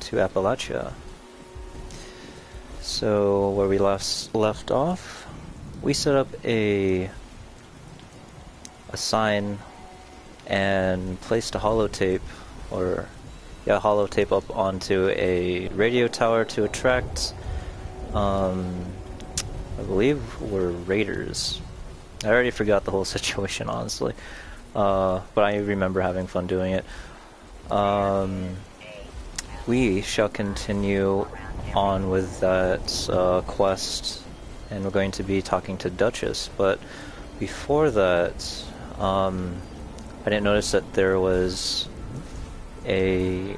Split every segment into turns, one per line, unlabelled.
to Appalachia. So where we left off, we set up a sign and placed a holotape, holotape up onto a radio tower to attract, I believe were raiders. I already forgot the whole situation, honestly, but I remember having fun doing it. We shall continue on with that quest, and we're going to be talking to Duchess, but before that, I didn't notice that there was a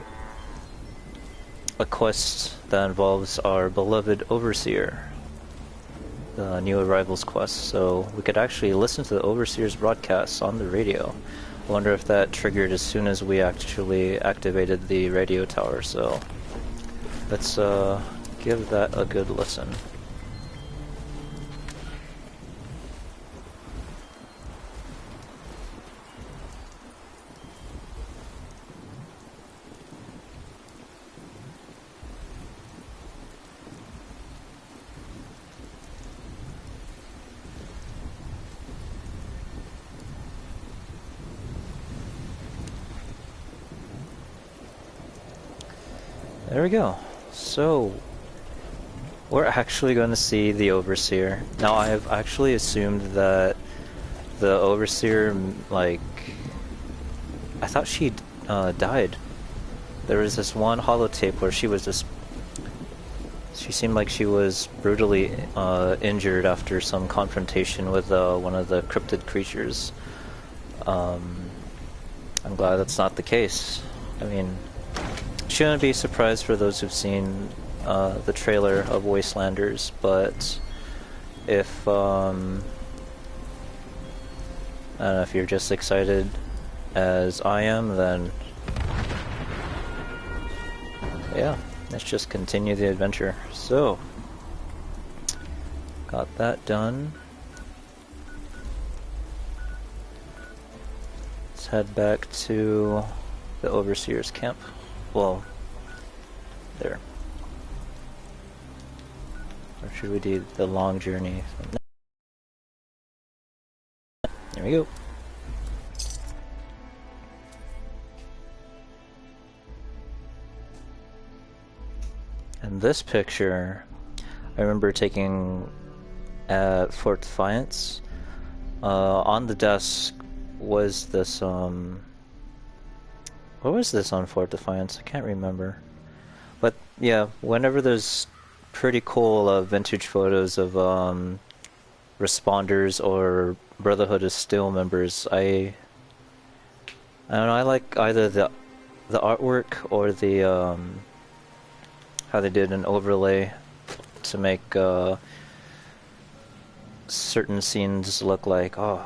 quest that involves our beloved Overseer, the new arrivals quest, so we could actually listen to the Overseer's broadcasts on the radio. I wonder if that triggered as soon as we actually activated the radio tower, so let's give that a good listen. There we go. So, we're actually going to see the Overseer. Now, I have actually assumed that the Overseer, like, I thought she died. There was this one holotape where she was just, she seemed like she was brutally injured after some confrontation with one of the cryptid creatures. I'm glad that's not the case. I mean, shouldn't be surprised for those who've seen the trailer of Wastelanders, but if I don't know, if you're just excited as I am, then yeah, let's just continue the adventure. So, got that done. Let's head back to the Overseer's camp. Well, there. Or should we do the long journey? There we go. And this picture, I remember taking at Fort Defiance. On the desk was this, what was this on Fort Defiance? I can't remember. But yeah, whenever there's pretty cool vintage photos of responders or Brotherhood of Steel members, I don't know, I like either the artwork or the how they did an overlay to make certain scenes look like, oh,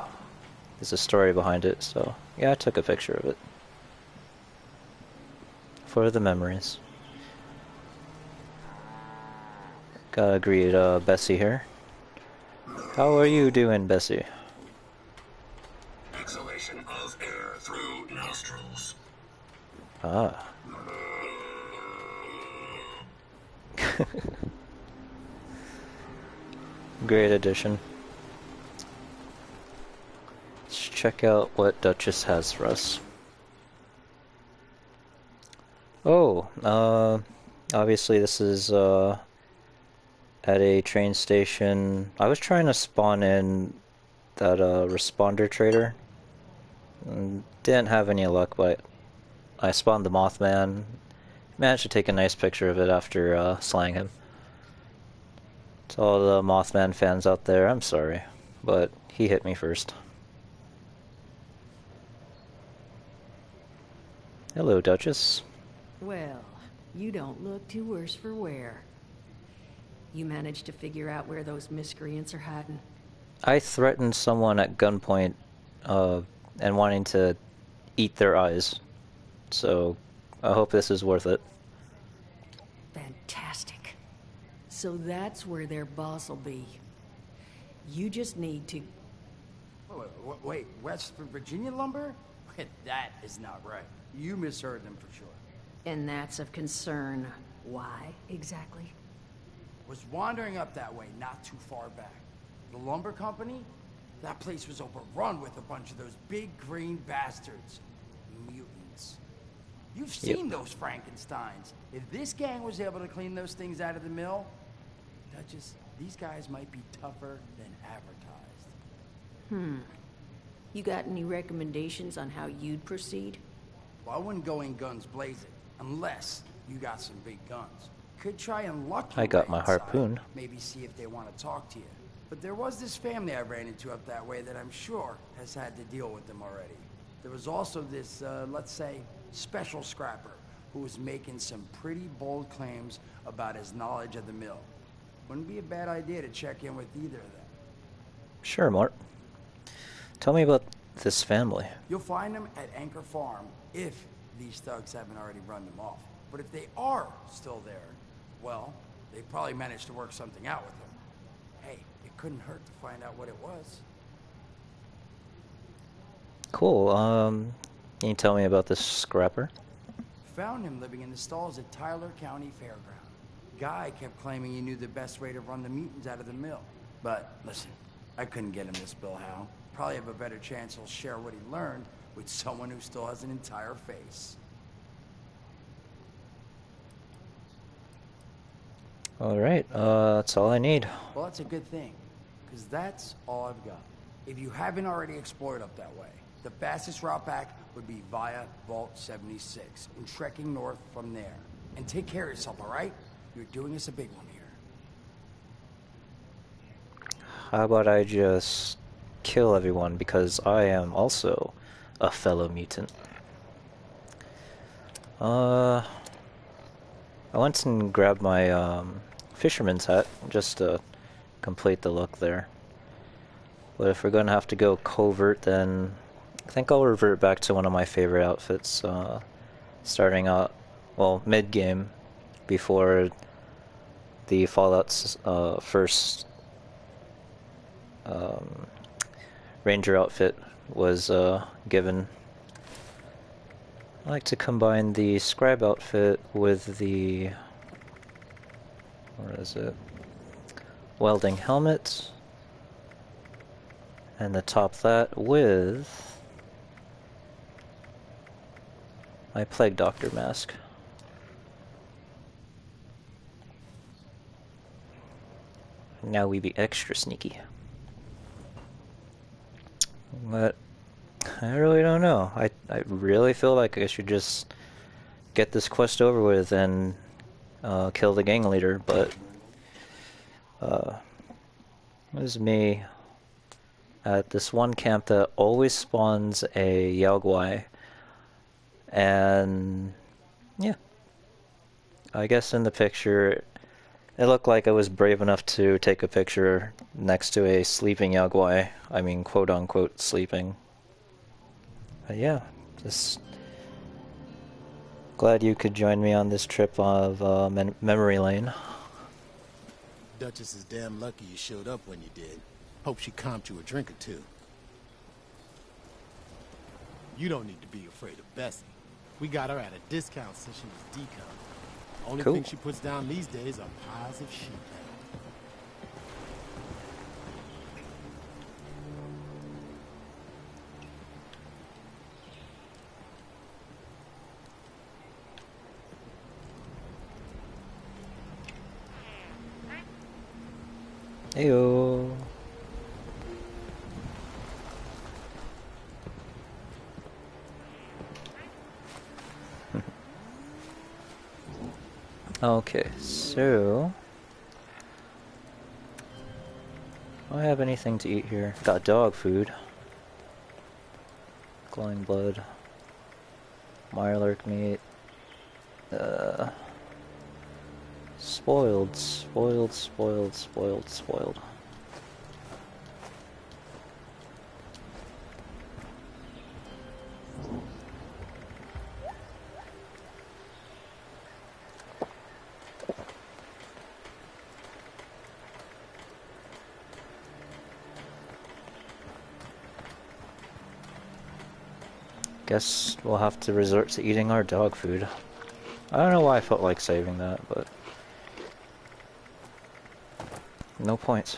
there's a story behind it. So yeah, I took a picture of it for the memories. Gotta greet Bessie here. How are you doing, Bessie?
Exhalation of air through nostrils.
Ah. Great addition. Let's check out what Duchess has for us. Oh, obviously this is at a train station. I was trying to spawn in that responder trader. And didn't have any luck, but I spawned the Mothman. Managed to take a nice picture of it after slaying him. To all the Mothman fans out there, I'm sorry, but he hit me first. Hello, Duchess.
Well, you don't look too worse for wear. You managed to figure out where those miscreants are hiding?
I threatened someone at gunpoint and wanting to eat their eyes, so I hope this is worth it.
Fantastic. So that's where their boss will be. You just need to...
Wait, West Virginia lumber? That is not right. You misheard them for sure.
And that's of concern. Why, exactly?
Was wandering up that way not too far back. The lumber company? That place was overrun with a bunch of those big green bastards. Mutants. You've seen those Frankensteins. If this gang was able to clean those things out of the mill, Duchess, these guys might be tougher than advertised.
You got any recommendations on how you'd proceed?
Well, I wouldn't go in guns blazing, unless you got some big guns. Could try and luck
I
your
got
way
my
inside,
harpoon.
maybe see if they want to talk to you. But there was this family I ran into up that way that I'm sure has had to deal with them already. There was also this, let's say, special scrapper who was making some pretty bold claims about his knowledge of the mill. Wouldn't be a bad idea to check in with either of them.
Sure, Mort. Tell me about this family.
You'll find them at Anchor Farm if these thugs haven't already run them off. But if they are still there, well, they probably managed to work something out with them. Hey, it couldn't hurt to find out what it was.
Cool. Can you tell me about this scrapper?
Found him living in the stalls at Tyler County Fairground. Guy kept claiming he knew the best way to run the mutants out of the mill. But listen, I couldn't get him this bill, Hal. Probably have a better chance he'll share what he learned with someone who still has an entire face.
Alright, that's all I need.
Well, that's a good thing, because that's all I've got. If you haven't already explored up that way, the fastest route back would be via Vault 76 and trekking north from there. And take care of yourself, all right? You're doing us a big one here.
How about I just kill everyone, because I am also a fellow mutant. I went and grabbed my fisherman's hat just to complete the look there. But if we're gonna have to go covert, then I think I'll revert back to one of my favorite outfits, starting out, well, mid-game, before the Fallout's first Ranger outfit was given. I like to combine the scribe outfit with the, where is it, welding helmet, and the top that with my plague doctor mask. Now we be extra sneaky. But I really don't know. I really feel like I should just get this quest over with and kill the gang leader, but this is me at this one camp that always spawns a Yaogwai, and yeah, I guess in the picture it looked like I was brave enough to take a picture next to a sleeping Yaogwai. I mean, quote-unquote sleeping. But yeah, just glad you could join me on this trip of memory lane.
Duchess is damn lucky you showed up when you did. Hope she comped you a drink or two. You don't need to be afraid of Bessie. We got her at a discount since she was decon. Only
Cool.
thing she puts down these days are piles of sheep.
Heyo. Okay, so do I have anything to eat here? Got dog food. Glowing blood. Mirelurk meat. Spoiled. Guess we'll have to resort to eating our dog food. I don't know why I felt like saving that, but no points.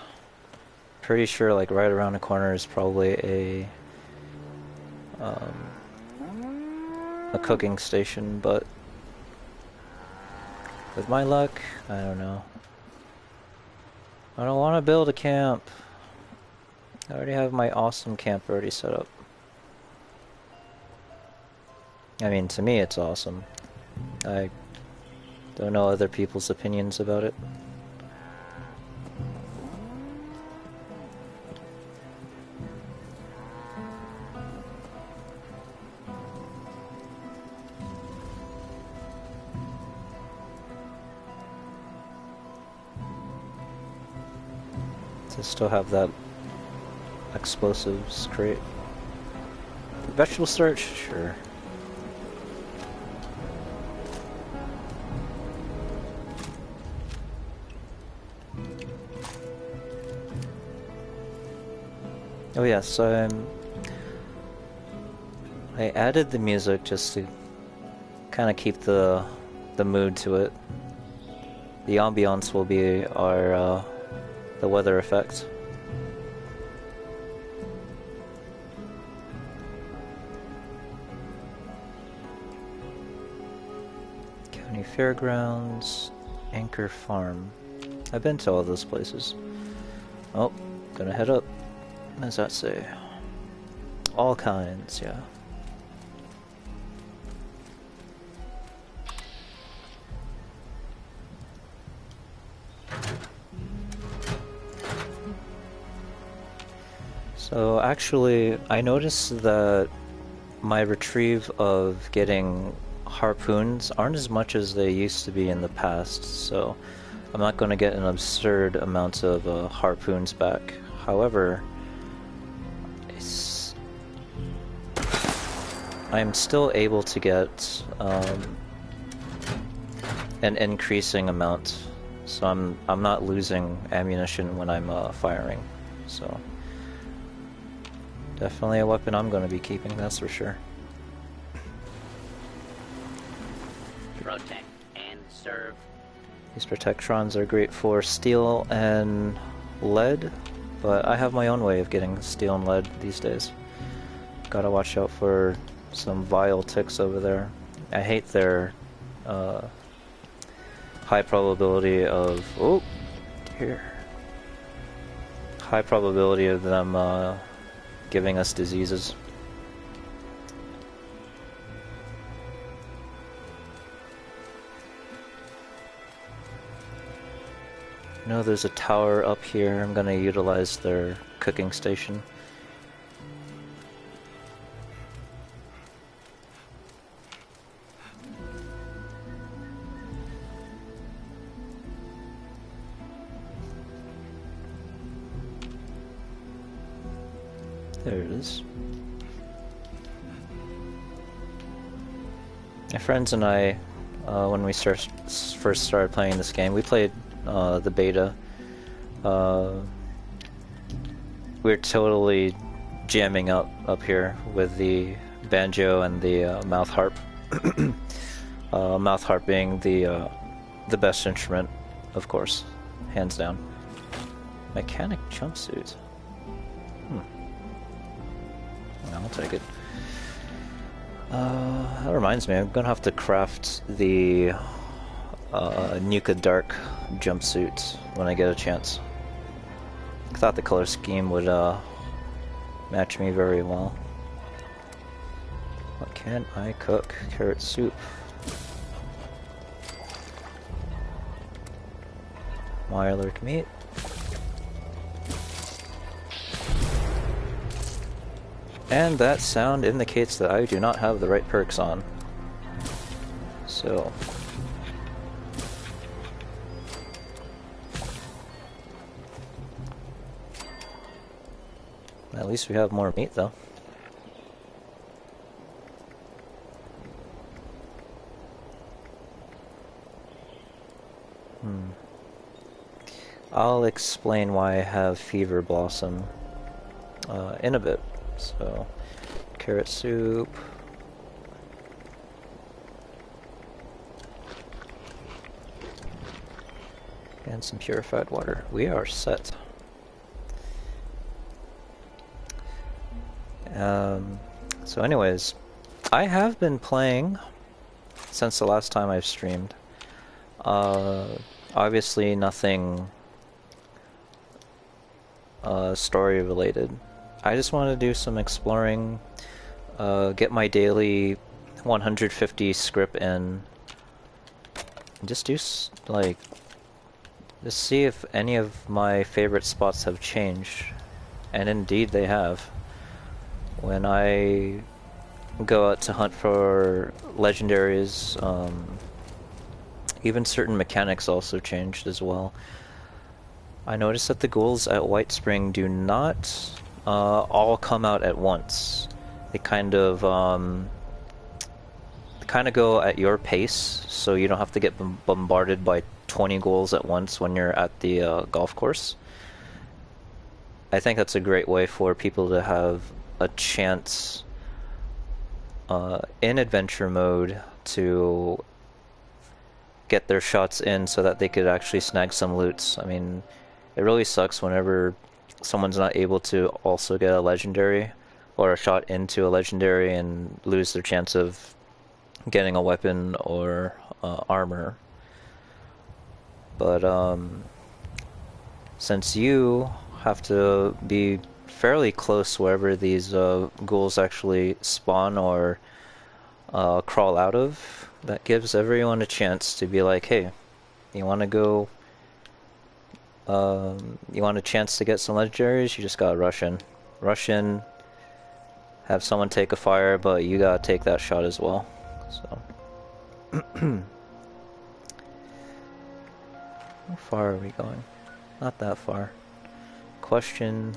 Pretty sure like right around the corner is probably a cooking station, but with my luck, I don't know. I don't want to build a camp. I already have my awesome camp already set up. I mean, to me it's awesome. I don't know other people's opinions about it. To still have that explosives crate. Vegetable starch? Sure. Oh yes, I added the music just to kind of keep the mood to it. The ambiance will be our the weather effect. County Fairgrounds, Anchor Farm. I've been to all those places. Oh, gonna head up. What does that say? All kinds, yeah. So actually, I noticed that my retrieve of getting harpoons aren't as much as they used to be in the past, so I'm not going to get an absurd amount of harpoons back. However, I'm still able to get an increasing amount, so I'm not losing ammunition when I'm firing. So definitely a weapon I'm going to be keeping, that's for sure.
Protect and serve.
These protectrons are great for steel and lead, but I have my own way of getting steel and lead these days. Gotta watch out for some vile ticks over there. I hate their high probability of high probability of them giving us diseases. I know there's a tower up here. I'm gonna utilize their cooking station. There it is. My friends and I, when we first started playing this game, we played the beta. We're totally jamming up here with the banjo and the mouth harp. Mouth harp being the best instrument, of course, hands down. Mechanic jumpsuit. I'll take it. That reminds me, I'm gonna have to craft the Nuka Dark jumpsuit when I get a chance. I thought the color scheme would match me very well. What can I cook? Carrot soup. Mirelurk meat. And that sound indicates that I do not have the right perks on. So at least we have more meat though. I'll explain why I have Fever Blossom in a bit. So, carrot soup. And some purified water. We are set. So anyways, I have been playing since the last time I've streamed. Obviously nothing story related. I just want to do some exploring, get my daily 150 script in, and just do like, just see if any of my favorite spots have changed, and indeed they have. When I go out to hunt for legendaries, even certain mechanics also changed as well. I noticed that the ghouls at White Spring do not all come out at once. They kind of go at your pace, so you don't have to get bombarded by 20 ghouls at once when you're at the golf course. I think that's a great way for people to have a chance in adventure mode to get their shots in so that they could actually snag some loots. I mean, it really sucks whenever someone's not able to also get a legendary or a shot into a legendary and lose their chance of getting a weapon or armor. But since you have to be fairly close wherever these ghouls actually spawn or crawl out of, that gives everyone a chance to be like, hey, you want to go, you want a chance to get some legendaries, you just gotta rush in. Rush in, have someone take a fire, but you gotta take that shot as well. So how far are we going? Not that far. Question.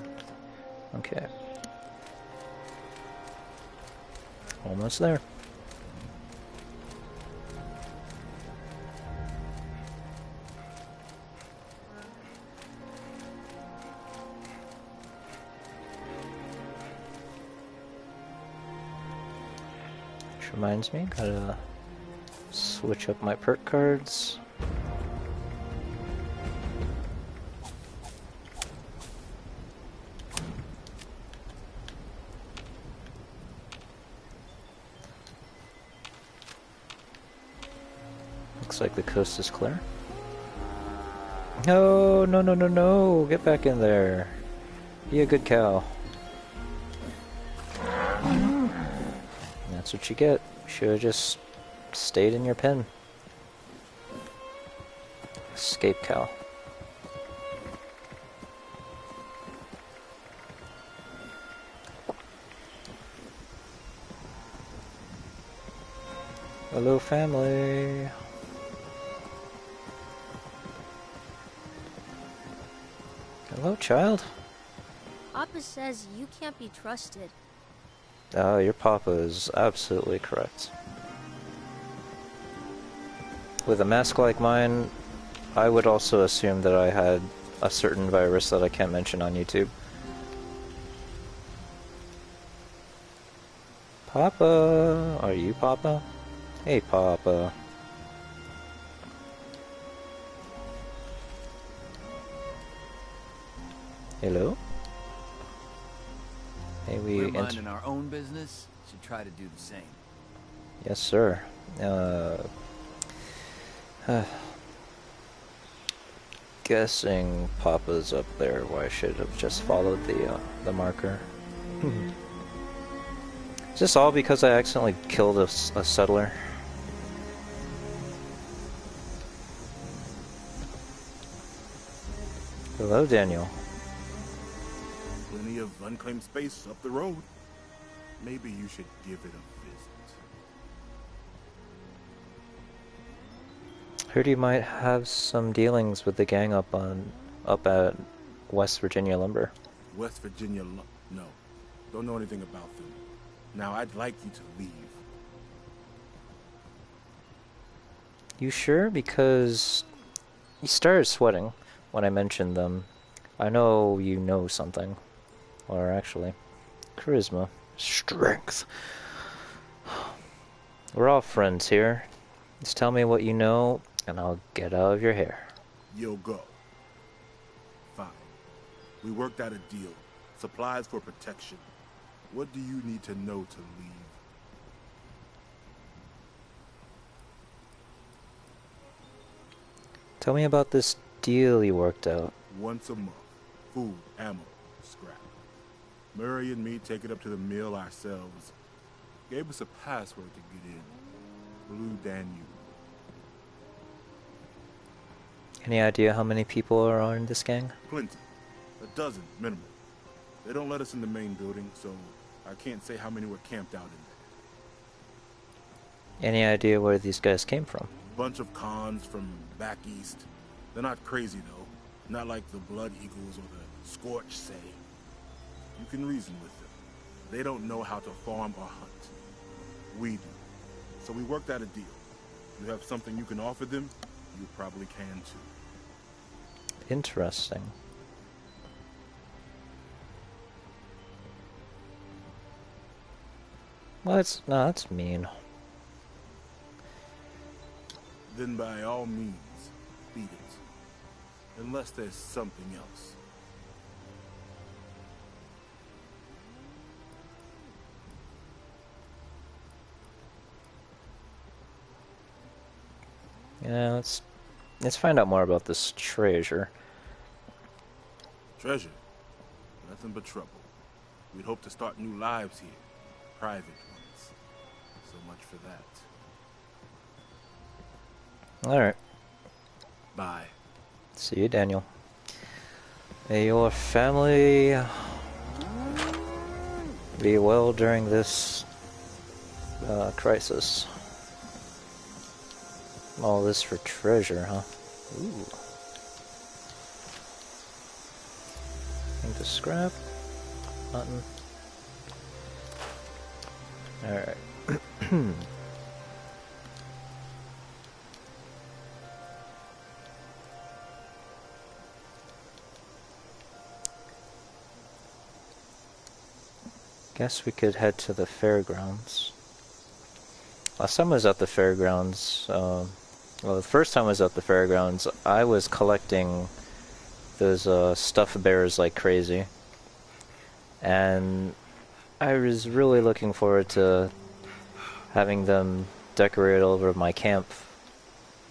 Okay. Almost there. Which reminds me, gotta switch up my perk cards. Looks like the coast is clear. No, no, no, no, no! Get back in there. Be a good cow. That's what you get. Should have just stayed in your pen. Escape cow. Hello, family. Hello, child.
Papa says you can't be trusted.
Your papa is absolutely correct. With a mask like mine, I would also assume that I had a certain virus that I can't mention on YouTube. Papa! Are you Papa? Hey, Papa. Hello? Hey,
We're minding our own business, should try to do the same.
Yes, sir. Guessing Papa's up there, why I should have just followed the marker. Is this all because I accidentally killed a settler? Hello, Daniel.
Plenty of unclaimed space up the road. Maybe you should give it a visit.
Heard you might have some dealings with the gang up at West Virginia Lumber.
West Virginia, no. Don't know anything about them. Now, I'd like you to leave.
You sure? Because you started sweating when I mentioned them. I know you know something. Or actually, charisma. Strength. We're all friends here. Just tell me what you know, and I'll get out of your hair.
you'll go. Fine. We worked out a deal. Supplies for protection. What do you need to know to leave?
Tell me about this deal you worked out.
Once a month. Food, ammo, scrap. Murray and me take it up to the mill ourselves. Gave us a password to get in. Blue Danube.
Any idea how many people are in this gang?
Plenty. A dozen, minimum. They don't let us in the main building, so I can't say how many were camped out in there.
Any idea where these guys came from?
Bunch of cons from back east. They're not crazy, though. Not like the Blood Eagles or the Scorch say. You can reason with them. They don't know how to farm or hunt. We do. So we worked out a deal. You have something you can offer them, you probably can too.
Interesting. Well, that's mean.
Then by all means, beat it. Unless there's something else.
Yeah, let's find out more about this treasure.
Treasure? Nothing but trouble. We'd hope to start new lives here. Private ones. So much for that.
Alright.
Bye.
See you, Daniel. May your family be well during this crisis. All this for treasure, huh? Ooh. Think the scrap? Nothing. Alright. Guess we could head to the fairgrounds. Last time I was at the fairgrounds, well, the first time I was at the fairgrounds, I was collecting those stuffed bears like crazy. And I was really looking forward to having them decorate over my camp.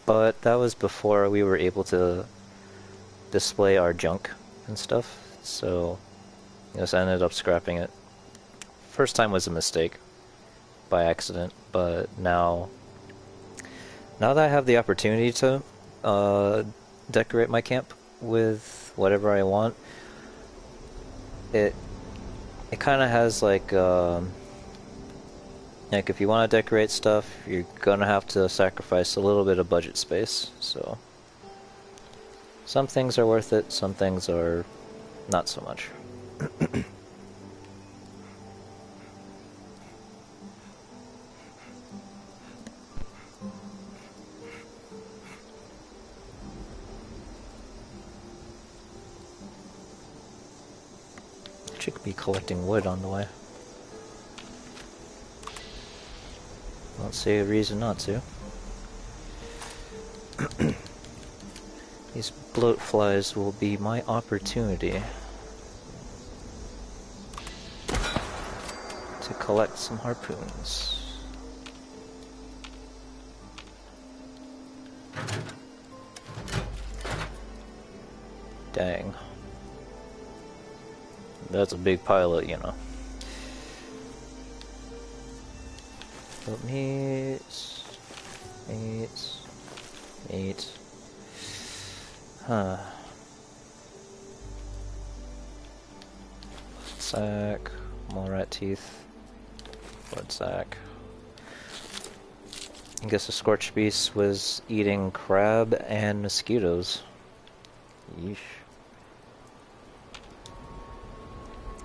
But that was before we were able to display our junk and stuff. So, I just ended up scrapping it. First time was a mistake by accident, but now that I have the opportunity to decorate my camp with whatever I want, it kind of has like if you want to decorate stuff, you're gonna have to sacrifice a little bit of budget space. So some things are worth it, some things are not so much. Should be collecting wood on the way. Don't see a reason not to. These bloat flies will be my opportunity to collect some harpoons. Dang. That's a big pilot, you know. But meat. Huh. Sack. More rat teeth. Blood sack. I guess the scorched beast was eating crab and mosquitoes. Yeesh.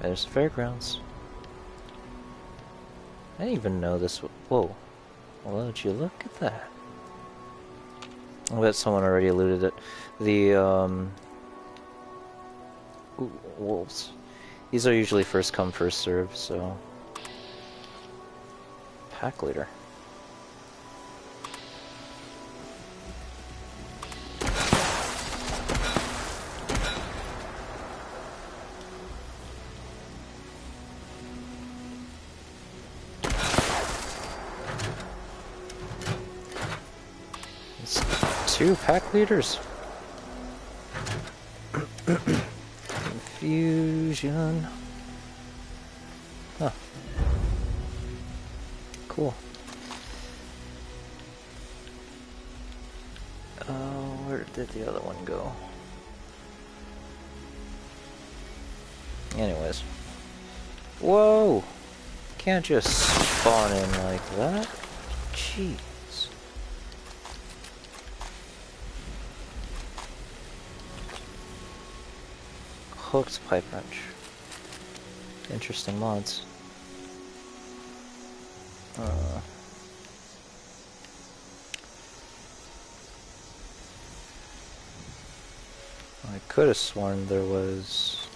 There's the fairgrounds. I didn't even know this. Whoa. Well, would you look at that? I bet someone already looted it. The, ooh, wolves. These are usually first come, first serve, so... Pack leader. 2 pack leaders. Confusion. Huh. Cool. Where did the other one go? Anyways. Whoa! Can't just spawn in like that. Jeez. Hooked pipe wrench. Interesting mods. I could have sworn there was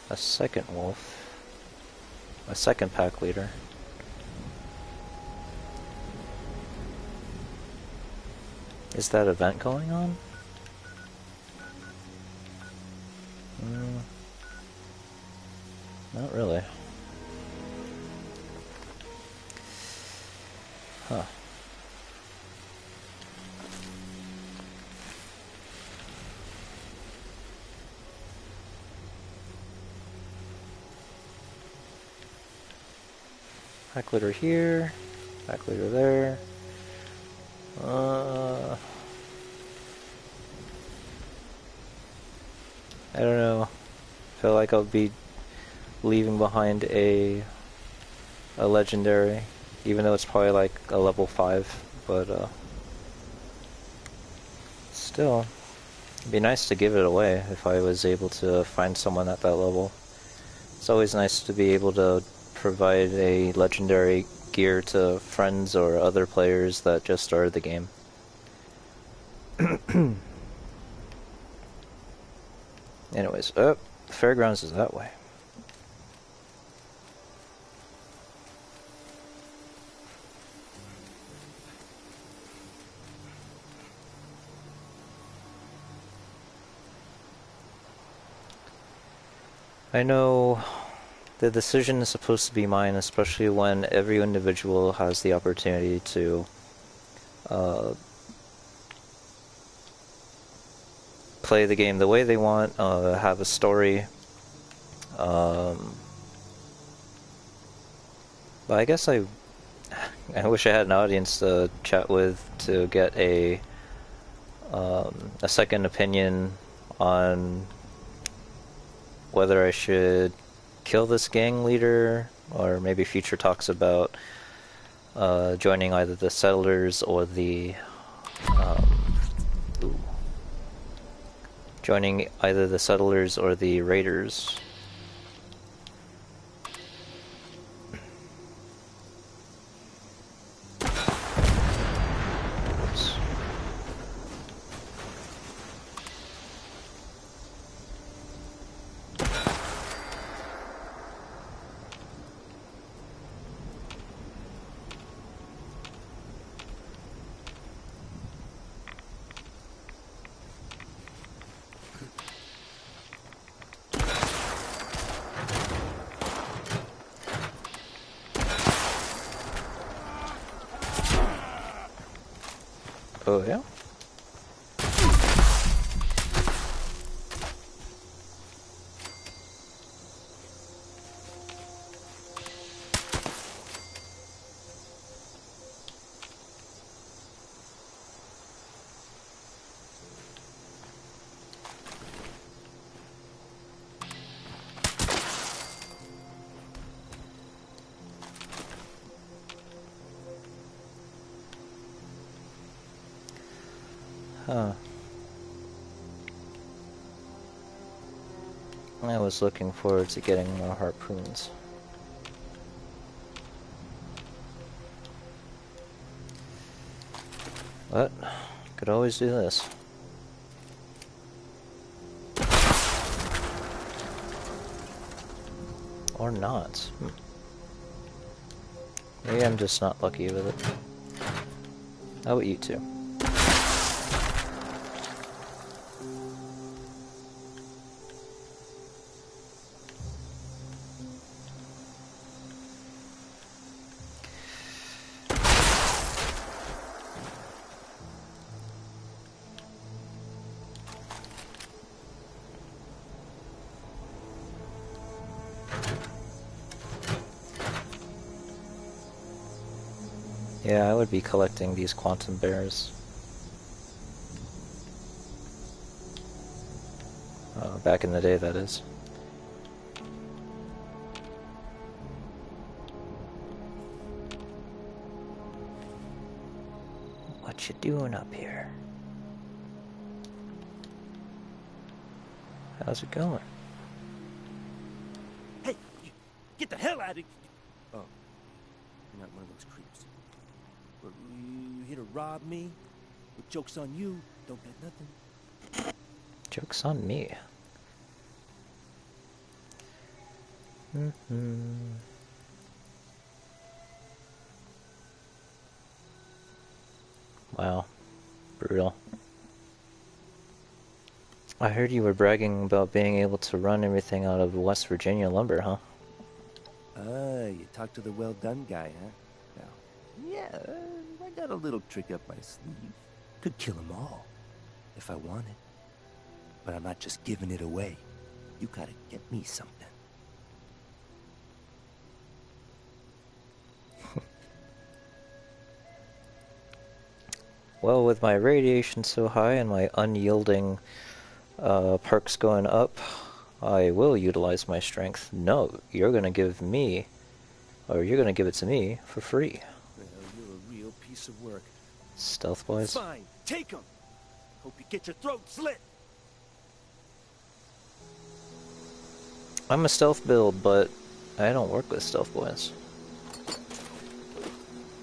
a second wolf. A second pack leader. Is that event going on? Not really. Huh. Pack leader here, pack leader there. I don't know. Feel like I'll be leaving behind a legendary, even though it's probably like a level 5, but still, it'd be nice to give it away if I was able to find someone at that level. It's always nice to be able to provide a legendary gear to friends or other players that just started the game. Anyways, the fairgrounds is that way. I know the decision is supposed to be mine, especially when every individual has the opportunity to play the game the way they want, have a story. But I guess I wish I had an audience to chat with to get a second opinion on whether I should kill this gang leader, or maybe future talks about joining either the settlers or the joining either the settlers or the raiders. Oops. Oh yeah? Huh. I was looking forward to getting more harpoons. But, could always do this. Or not. Maybe I'm just not lucky with it. How about you two? Yeah, I would be collecting these quantum bears. Back in the day, that is. What you doing up here? How's it going?
Hey, get the hell out of here! Oh, you're not one of those creeps. But you here to rob me? Well, joke's on you. Don't bet nothing.
Joke's on me. Wow. Brutal. I heard you were bragging about being able to run everything out of West Virginia lumber, huh?
You talked to the well-done guy, huh? Now, yeah, I got a little trick up my sleeve. Could kill them all, if I wanted. But I'm not just giving it away. You gotta get me something.
Well, with my radiation so high and my unyielding perks going up, I will utilize my strength. No, you're gonna give me, or you're gonna give it to me for free.
Well, you're a real piece of work.
Stealth boys.
Fine, take them. Hope you get your throat slit.
I'm a stealth build, but I don't work with stealth boys.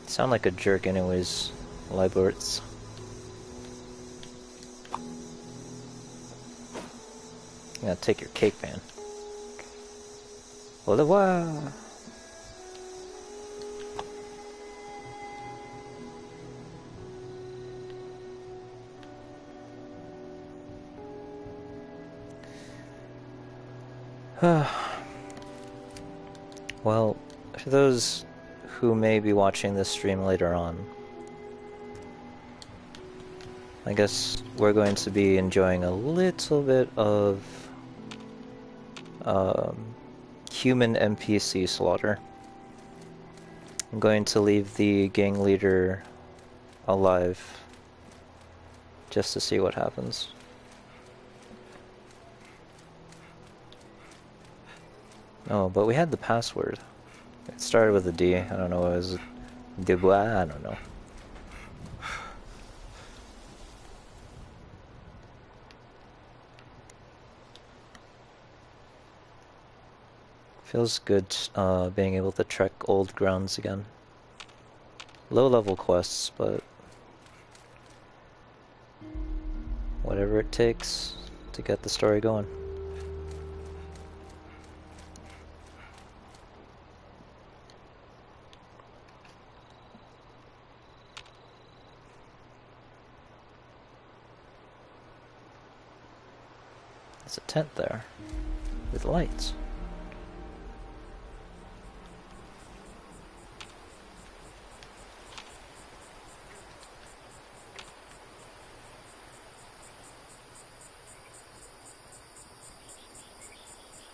Sound like a jerk anyways, Liborts. Yeah, take your cake, man. Au revoir. Well, for those who may be watching this stream later on, I guess we're going to be enjoying a little bit of human NPC slaughter. I'm going to leave the gang leader alive just to see what happens. Oh, but we had the password. It started with a D. I don't know. It was Dubois. I don't know. Feels good being able to trek old grounds again. Low-level quests, but whatever it takes to get the story going. There's a tent there with lights.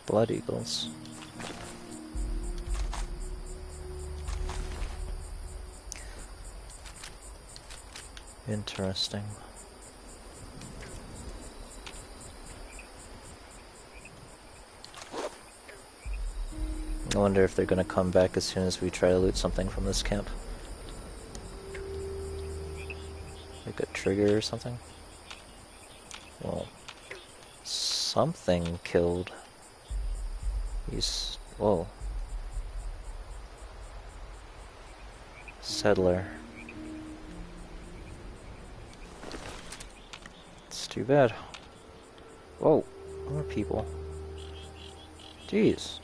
Blood eagles. Interesting. I wonder if they're gonna come back as soon as we try to loot something from this camp. Like a trigger or something? Well, something killed. He's... whoa. Settler. It's too bad. Whoa, more people. Jeez.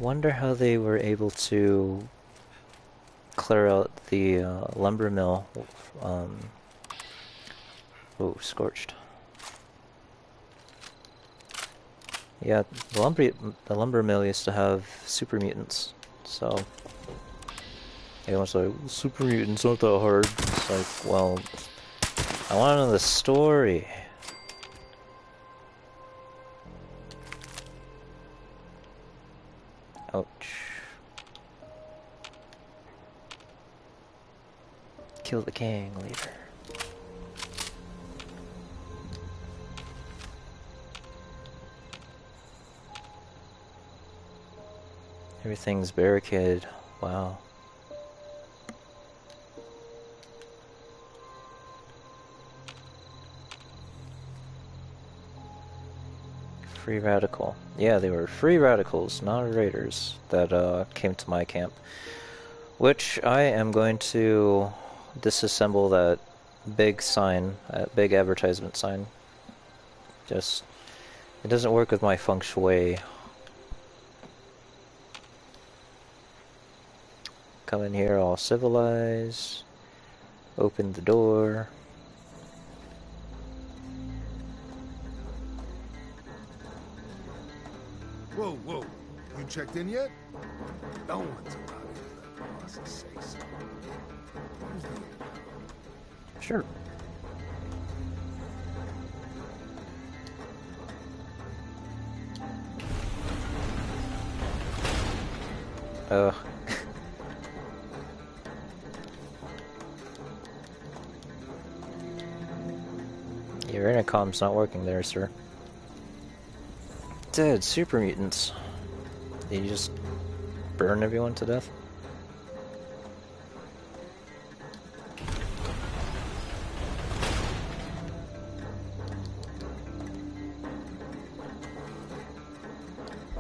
Wonder how they were able to clear out the lumber mill. Oh, scorched. Yeah, the lumber mill used to have super mutants, so everyone's like, super mutants aren't that hard. It's like, well, I want to know the story. Ouch. Kill the gang leader. Everything's barricaded. Wow. Free radical. Yeah, they were free radicals, not raiders, that came to my camp. Which I am going to disassemble that big sign, that big advertisement sign. Just, it doesn't work with my feng shui. Come in here all civilized. Open the door.
Whoa, whoa. You checked in yet? No one's allowed in let the bosses say so. Where's the intercom?
Sure. Your intercom's not working there, sir. Dead super mutants. Did you just burn everyone to death?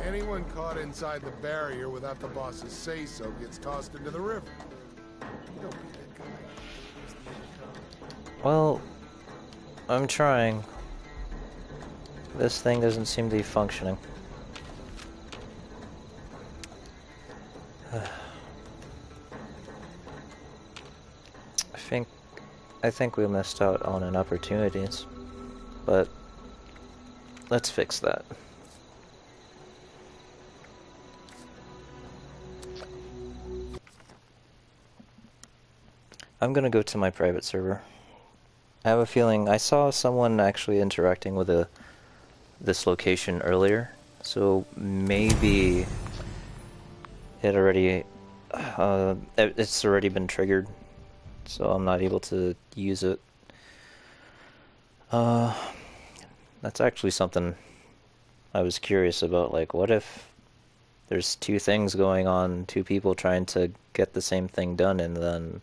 Anyone caught inside the barrier without the boss's say-so gets tossed into the river. Don't be that guy. Where's the intercom?
Well, I'm trying. This thing doesn't seem to be functioning. I think we missed out on an opportunities, but let's fix that. I'm gonna go to my private server. I have a feeling I saw someone actually interacting with this location earlier, so maybe it already it's already been triggered, so I'm not able to use it. That's actually something I was curious about. Like, what if there's two things going on, two people trying to get the same thing done, and then,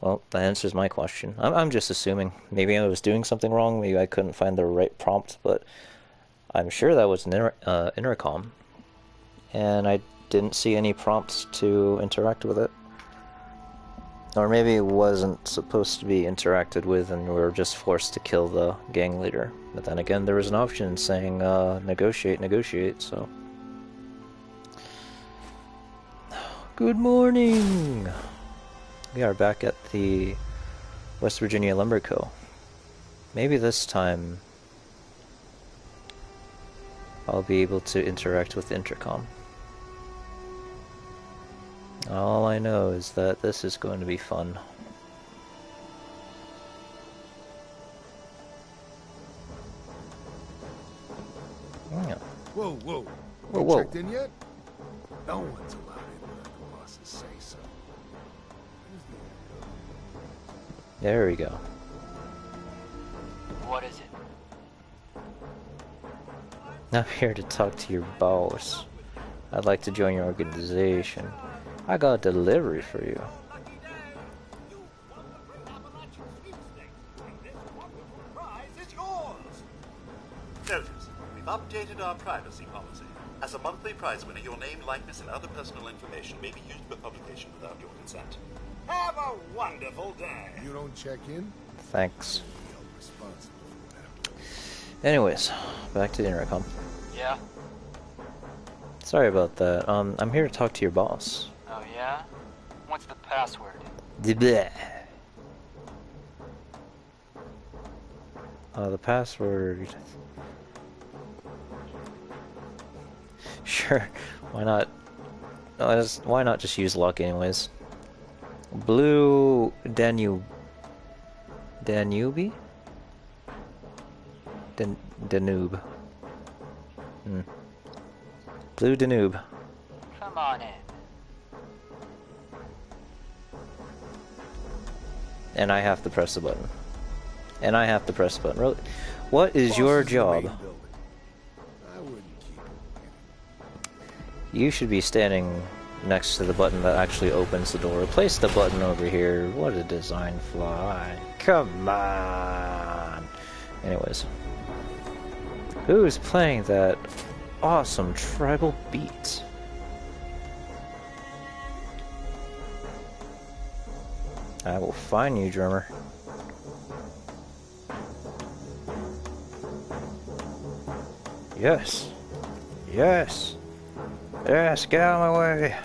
well, that answers my question. I'm just assuming. Maybe I was doing something wrong, maybe I couldn't find the right prompt, but I'm sure that was an intercom, and I didn't see any prompts to interact with it. Or maybe it wasn't supposed to be interacted with and we were just forced to kill the gang leader. But then again, there was an option saying negotiate, so... Good morning! We are back at the West Virginia Lumber Co. Maybe this time I'll be able to interact with the intercom. All I know is that this is going to be fun. Yeah.
Whoa, whoa.
Whoa,
You
whoa.
checked in yet? No one's allowed in let the bosses say so. Where's the intercom?
There we go.
What is it?
I'm here to talk to your boss. I'd like to join your organization. I got a delivery for you.
Notice, we've updated our privacy policy. As a monthly prize winner, your name, likeness, and other personal information may be used for publication without your consent. Have a wonderful day.
You don't check in?
Thanks.
You're held responsible for that.
Anyways, back to the intercom.
Yeah?
Sorry about that. I'm here to talk to your boss.
Oh yeah? What's the password?
The password... Sure, why not? Why not just use luck anyways? Blue Danube. Danube? Danube. Blue Danube.
Come on in.
And I have to press the button. And I have to press the button. Really? What is your job?
I wouldn't keep it.
You should be standing next to the button that actually opens the door. Place the button over here. What a design fly. Come on. Anyways. Who's playing that awesome tribal beat? I will find you, drummer. Yes. Yes. Yes, get out of my way.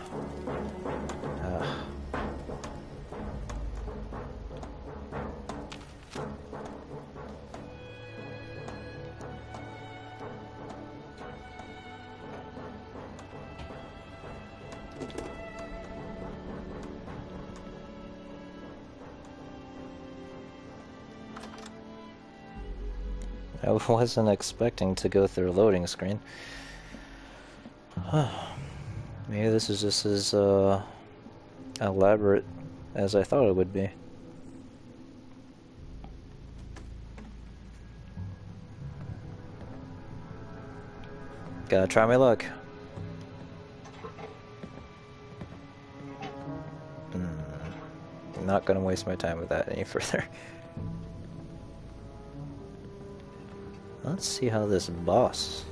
I wasn't expecting to go through a loading screen. Maybe this is just as elaborate as I thought it would be. Gotta try my luck. I'm not gonna waste my time with that any further. Let's see how this boss.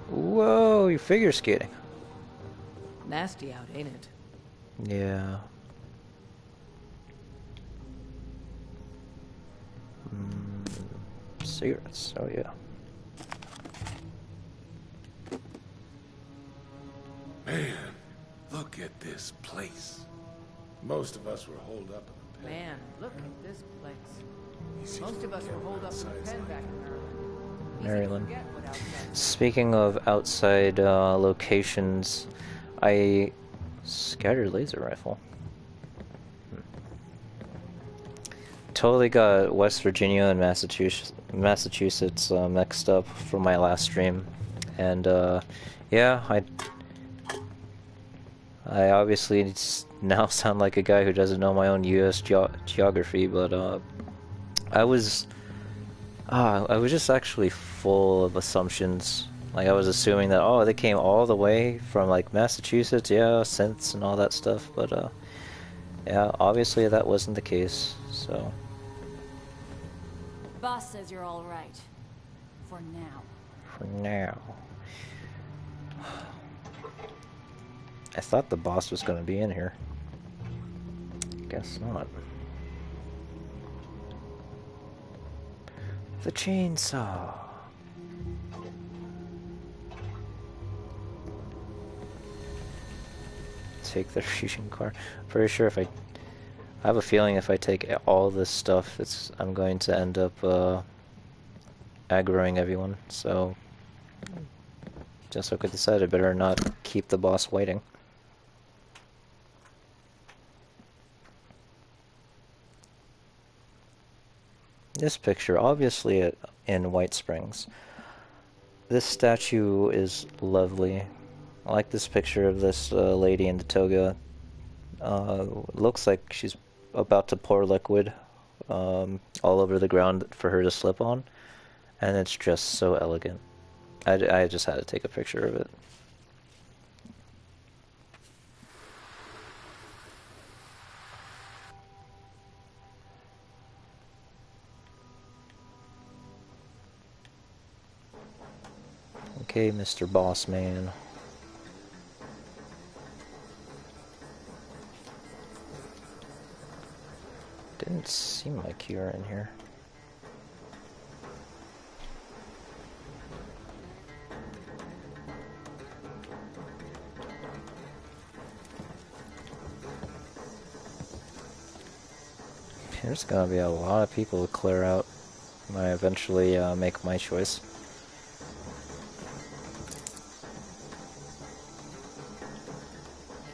Whoa, you're figure skating.
Nasty out, ain't it?
Yeah. Cigarettes, oh yeah.
Man, look at this place. Most of us were holed up in the pen.
Man, look at this place.
Easy
Most of us were holed up in the pen back in Maryland.
Maryland. Speaking of outside locations, I scattered laser rifle. Totally got West Virginia and Massachusetts mixed up for my last stream, and yeah, I obviously now sound like a guy who doesn't know my own U.S. geography, but I was just actually full of assumptions. Like, I was assuming that, oh, they came all the way from, like, Massachusetts, yeah, synths and all that stuff, but, yeah, obviously that wasn't the case, so.
Boss says you're all right. For now.
For now. I thought the boss was gonna be in here. Guess not. The chainsaw. Take the fusion car. Pretty sure if I have a feeling if I take all this stuff, I'm going to end up aggroing everyone. So just so I could decide, I better not keep the boss waiting. This picture, obviously in White Springs. This statue is lovely. I like this picture of this lady in the toga. Looks like she's about to pour liquid all over the ground for her to slip on. And it's just so elegant. I just had to take a picture of it. Okay, Mr. Boss Man. Didn't seem like you were in here. There's gonna be a lot of people to clear out when I eventually make my choice.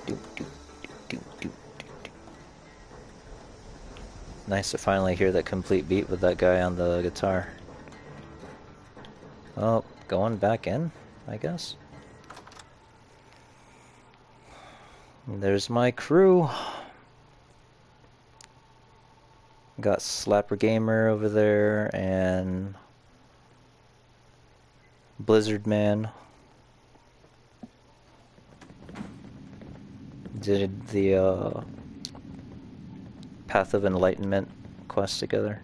Do, do, do, do, do, do. Nice to finally hear that complete beat with that guy on the guitar. Oh, going back in, I guess. There's my crew. Got Slapper Gamer over there and Blizzard Man. Did the Path of Enlightenment quest together.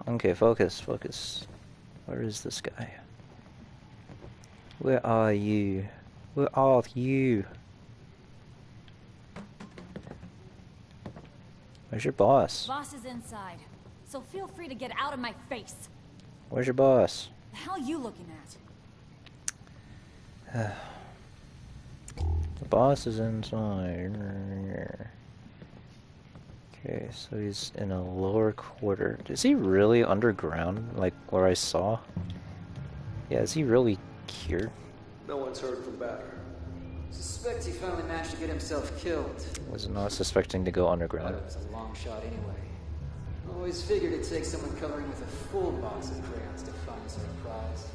Okay, focus. Where is this guy? Where are you? Where are you? Where's your boss?
Boss is inside, so feel free to get out of my face.
Where's your boss?
The hell you looking at?
The boss is inside. Okay, so he's in a lower quarter. Is he really underground, like where I saw? Yeah, is he really here?
No one's heard from Batter. Suspects he finally managed to get himself killed.
Was not suspecting to go underground.
It was a long shot anyway. Always figured it'd take someone coloring with a full box of crayons to find a surprise.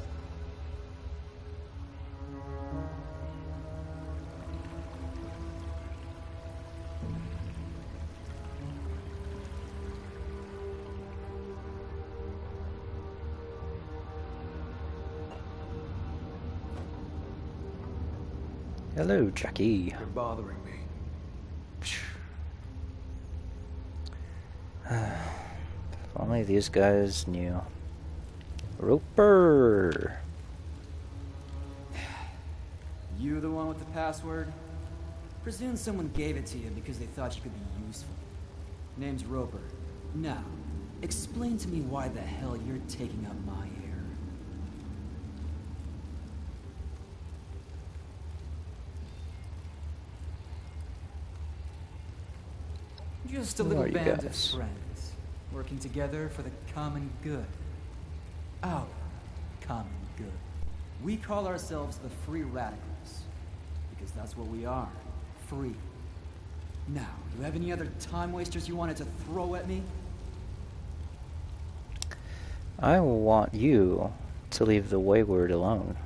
Hello, Jackie.
You're bothering me.
If only these guys knew. Roper!
You the one with the password? Presume someone gave it to you because they thought you could be useful. Name's Roper. Now, explain to me why the hell you're taking up my air. Just a
Who
little
are you
band of
guys?
friends, working together for the common good. Our common good. We call ourselves the Free Radicals, because that's what we are, free. Now, you have any other time wasters you wanted to throw at me?
I want you to leave the Wayward alone.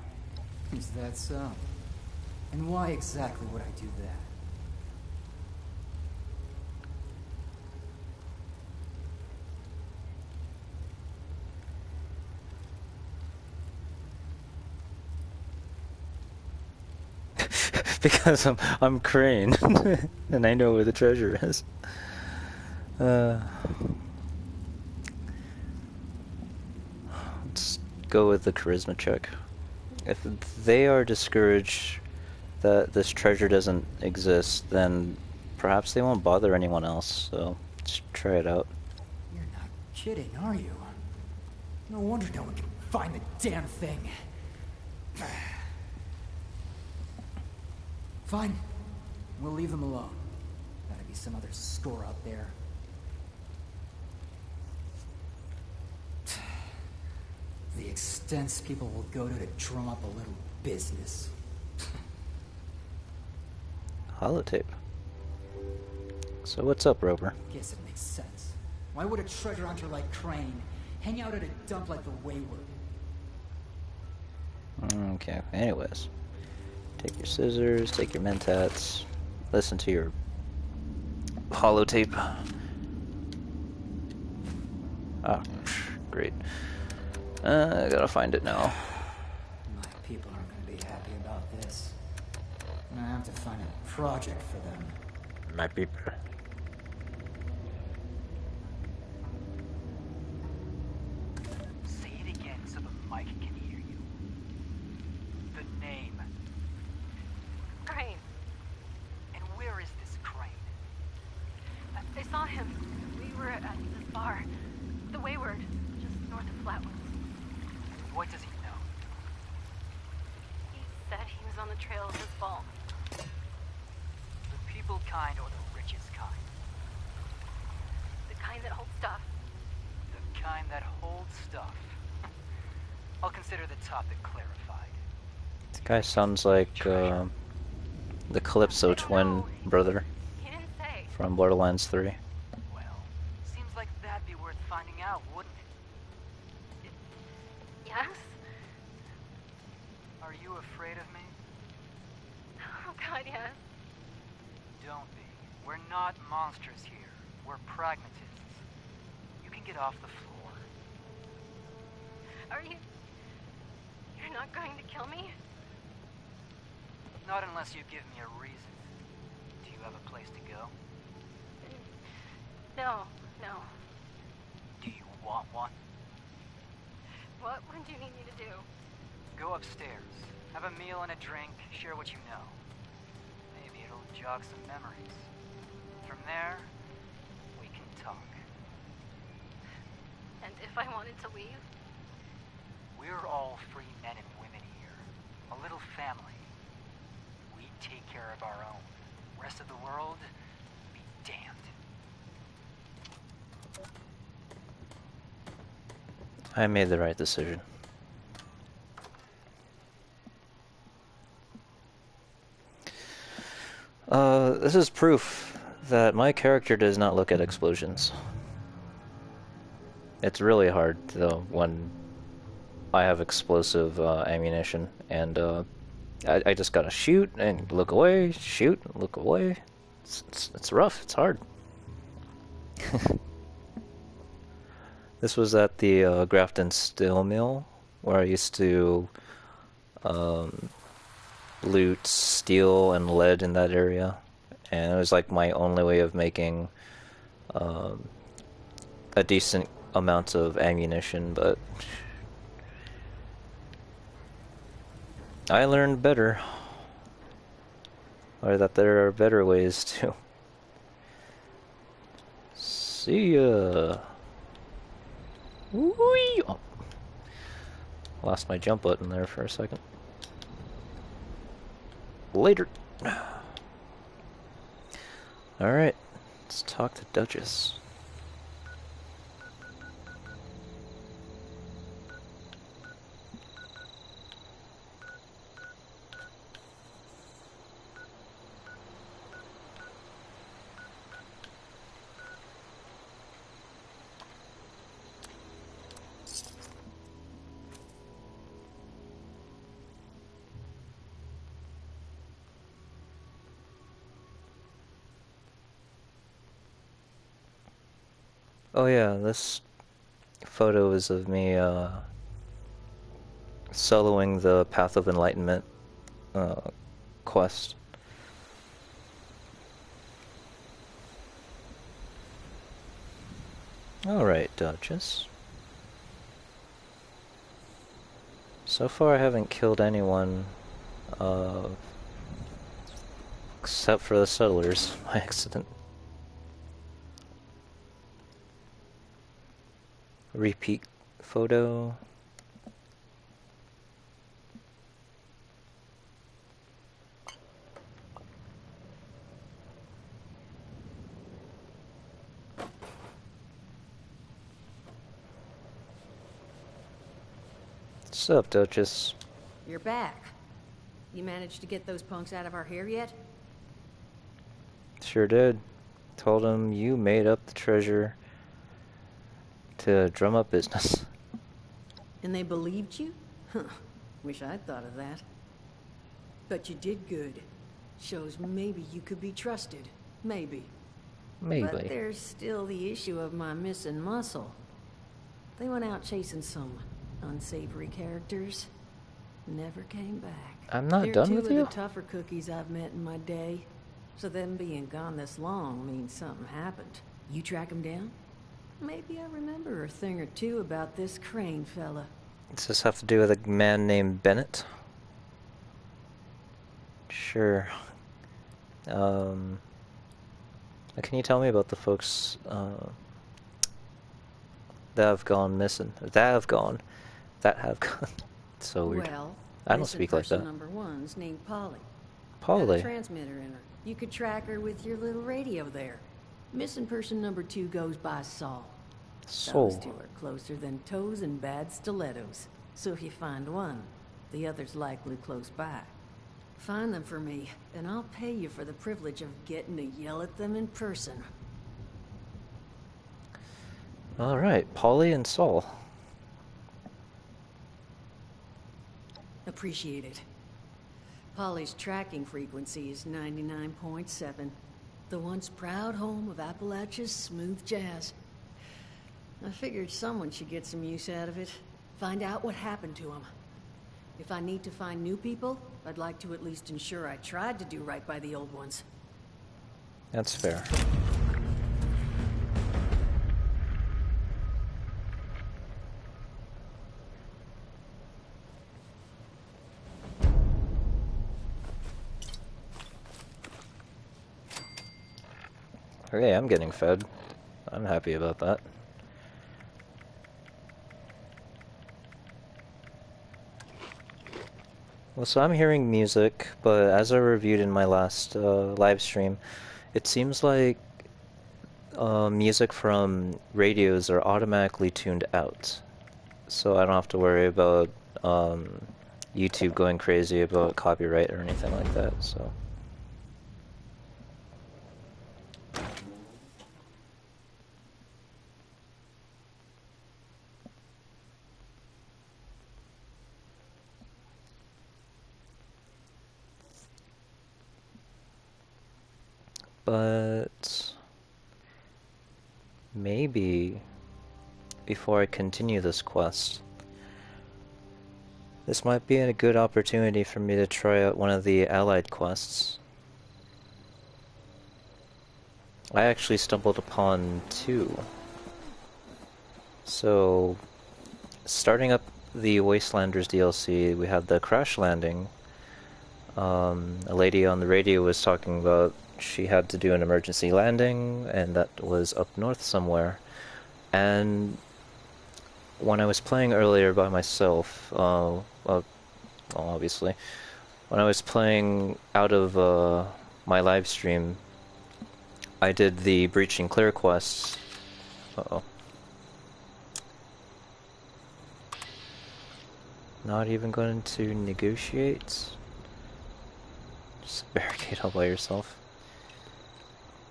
Is that so? And why exactly would I do that?
Because I'm Crane, and I know where the treasure is. Let's go with the charisma check. If they are discouraged that this treasure doesn't exist, then perhaps they won't bother anyone else, so just try it out.
You're not kidding, are you? No wonder no one can find the damn thing. Fine. We'll leave them alone. Gotta be some other score out there. The extents people will go to drum up a little business.
Holotape. So what's up, Roper?
Guess it makes sense. Why would a treasure hunter like Crane hang out at a dump like the Wayward?
Okay, anyways. Take your scissors, take your mentats, listen to your holotape. Ah, great. I gotta find it now.
My people aren't gonna be happy about this. I'm gonna have to find a project for them.
My people.
Say it again so the mic can hear you. The name.
Crane.
And where is this Crane?
I saw him. We were at this bar. The Wayward, just north of Flatwoods.
What does he know?
He said he was on the trail of his vault.
The people kind or the richest kind?
The kind that holds stuff.
The kind that holds stuff. I'll consider the topic clarified.
This guy sounds like the Calypso twin brother
He didn't say.
from Borderlands 3.
Seems like that'd be worth finding out, wouldn't it?
Yes?
Are you afraid of me?
Oh god, yes.
Don't be. We're not monsters here. We're pragmatists. You can get off the floor.
Are you... You're not going to kill me?
Not unless you give me a reason. Do you have a place to go?
No, no.
Do you want one?
What would you need me to do?
Go upstairs. Have a meal and a drink. Share what you know. Maybe it'll jog some memories. From there, we can talk.
And if I wanted to leave?
We're all free men and women here. A little family. We take care of our own. Rest of the world, be damned.
I made the right decision. This is proof that my character does not look at explosions. It's really hard, though, when I have explosive ammunition, and I just gotta shoot and look away, shoot and look away. It's rough, it's hard. This was at the Grafton Steel Mill, where I used to loot steel and lead in that area, and it was like my only way of making a decent amount of ammunition, but I learned better, or that there are better ways to. See ya. Whee! Oh. Lost my jump button there for a second. Later. Alright, let's talk to Duchess. Oh yeah, this photo is of me soloing the Path of Enlightenment quest. Alright, Duchess. So far I haven't killed anyone except for the settlers by accident. Repeat photo. What's up, Duchess?
You're back. You managed to get those punks out of our hair yet?
Sure did. Told him you made up the treasure to drum up business.
And they believed you? Huh. Wish I'd thought of that. But you did good. Shows maybe you could be trusted. Maybe.
Maybe.
But there's still the issue of my missing muscle. They went out chasing some unsavory characters. Never came back.
I'm not
They're
done with
two
you?
of the tougher cookies I've met in my day. So them being gone this long means something happened. You track them down? Maybe I remember a thing or two about this Crane fella.
Does this have to do with a man named Bennett? Sure. Can you tell me about the folks that have gone missing? That have gone. It's so weird.
Well,
I don't
missing
speak like
person
that.
number one's named Polly.
Polly.
Got a transmitter in her. You could track her with your little radio there. Missing person number 2 goes by Saul. Those two are closer than toes and bad stilettos. So if you find one, the other's likely close by. Find them for me, and I'll pay you for the privilege of getting to yell at them in person.
Alright, Polly and Saul.
Appreciate it. Polly's tracking frequency is 99.7. The once proud home of Appalachia's smooth jazz. I figured someone should get some use out of it. Find out what happened to them. If I need to find new people, I'd like to at least ensure I tried to do right by the old ones.
That's fair. Okay, I'm getting fed. I'm happy about that. Well, so I'm hearing music, but as I reviewed in my last live stream, it seems like music from radios are automatically tuned out. So I don't have to worry about YouTube going crazy about copyright or anything like that, so... But maybe before I continue this quest, this might be a good opportunity for me to try out one of the allied quests. I actually stumbled upon two. So, starting up the Wastelanders DLC, we have the crash landing. A lady on the radio was talking about she had to do an emergency landing, and that was up north somewhere. And when I was playing earlier by myself, well, obviously, when I was playing out of my live stream, I did the Breach and Clear quests. Uh-oh. Not even going to negotiate? Just barricade all by yourself.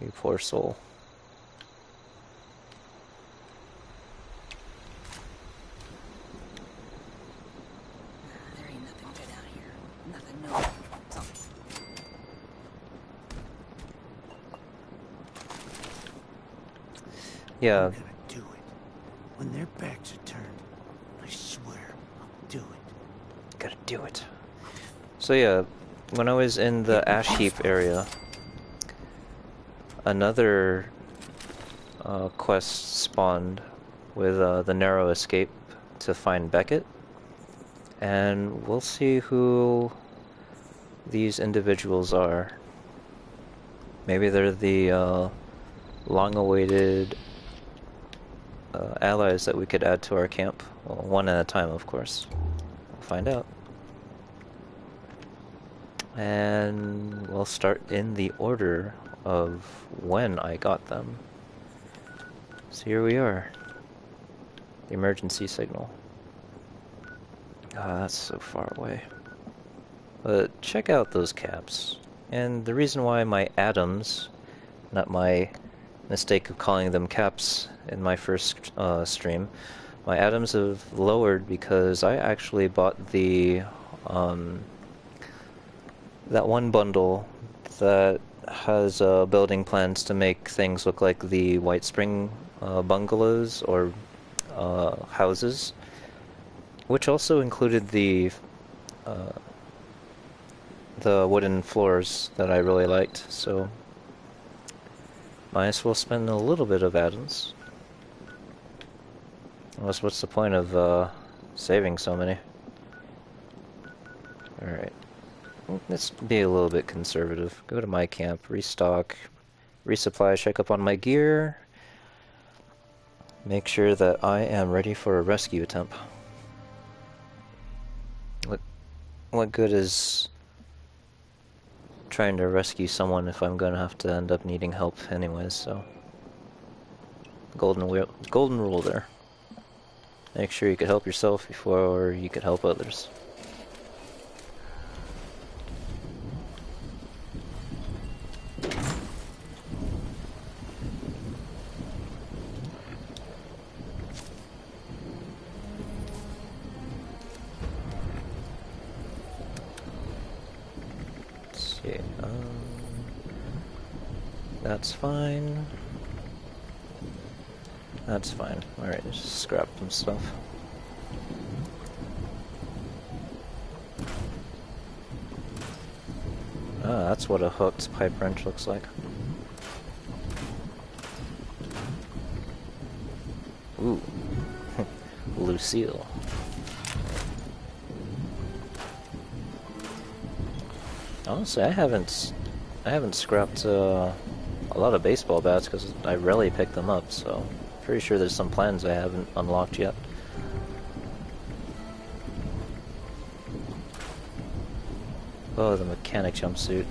You poor soul.
There ain't nothing good out here. Nothing new.
Yeah.
I'm gonna do it. When their backs are turned, I swear I'll do it.
Gotta do it. So yeah, when I was in the ash heap area, another quest spawned with the narrow escape to find Beckett, and we'll see who these individuals are. Maybe they're the long-awaited allies that we could add to our camp. Well, one at a time, of course. We'll find out. And we'll start in the order of when I got them. So here we are. The emergency signal. Ah, that's so far away. But check out those caps. And the reason why my atoms, not my mistake of calling them caps in my first stream, my atoms have lowered because I actually bought the that one bundle that has building plans to make things look like the White Spring bungalows or houses, which also included the wooden floors that I really liked, so might as well spend a little bit of atoms. Unless, what's the point of saving so many? Alright. Let's be a little bit conservative. Go to my camp, restock, resupply, check up on my gear, make sure that I am ready for a rescue attempt. What good is trying to rescue someone if I'm gonna have to end up needing help anyways, so... Golden rule there. Make sure you could help yourself before you could help others. see. That's fine. That's fine. Alright, just scrap some stuff. Ah, that's what a hooked pipe wrench looks like. Ooh. Lucille. Honestly, I haven't scrapped a lot of baseball bats because I rarely pick them up, so pretty sure there's some plans I haven't unlocked yet. Oh, the mechanic jumpsuit.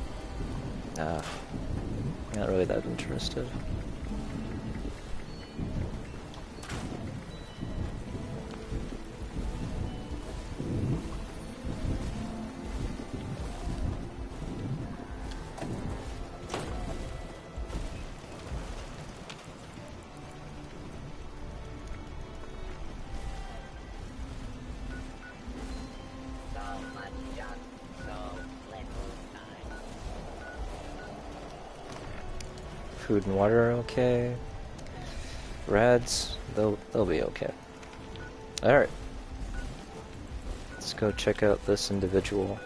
Ah, not really that interested. Food and water, okay. Rads, they'll be okay. All right, let's go check out this individual.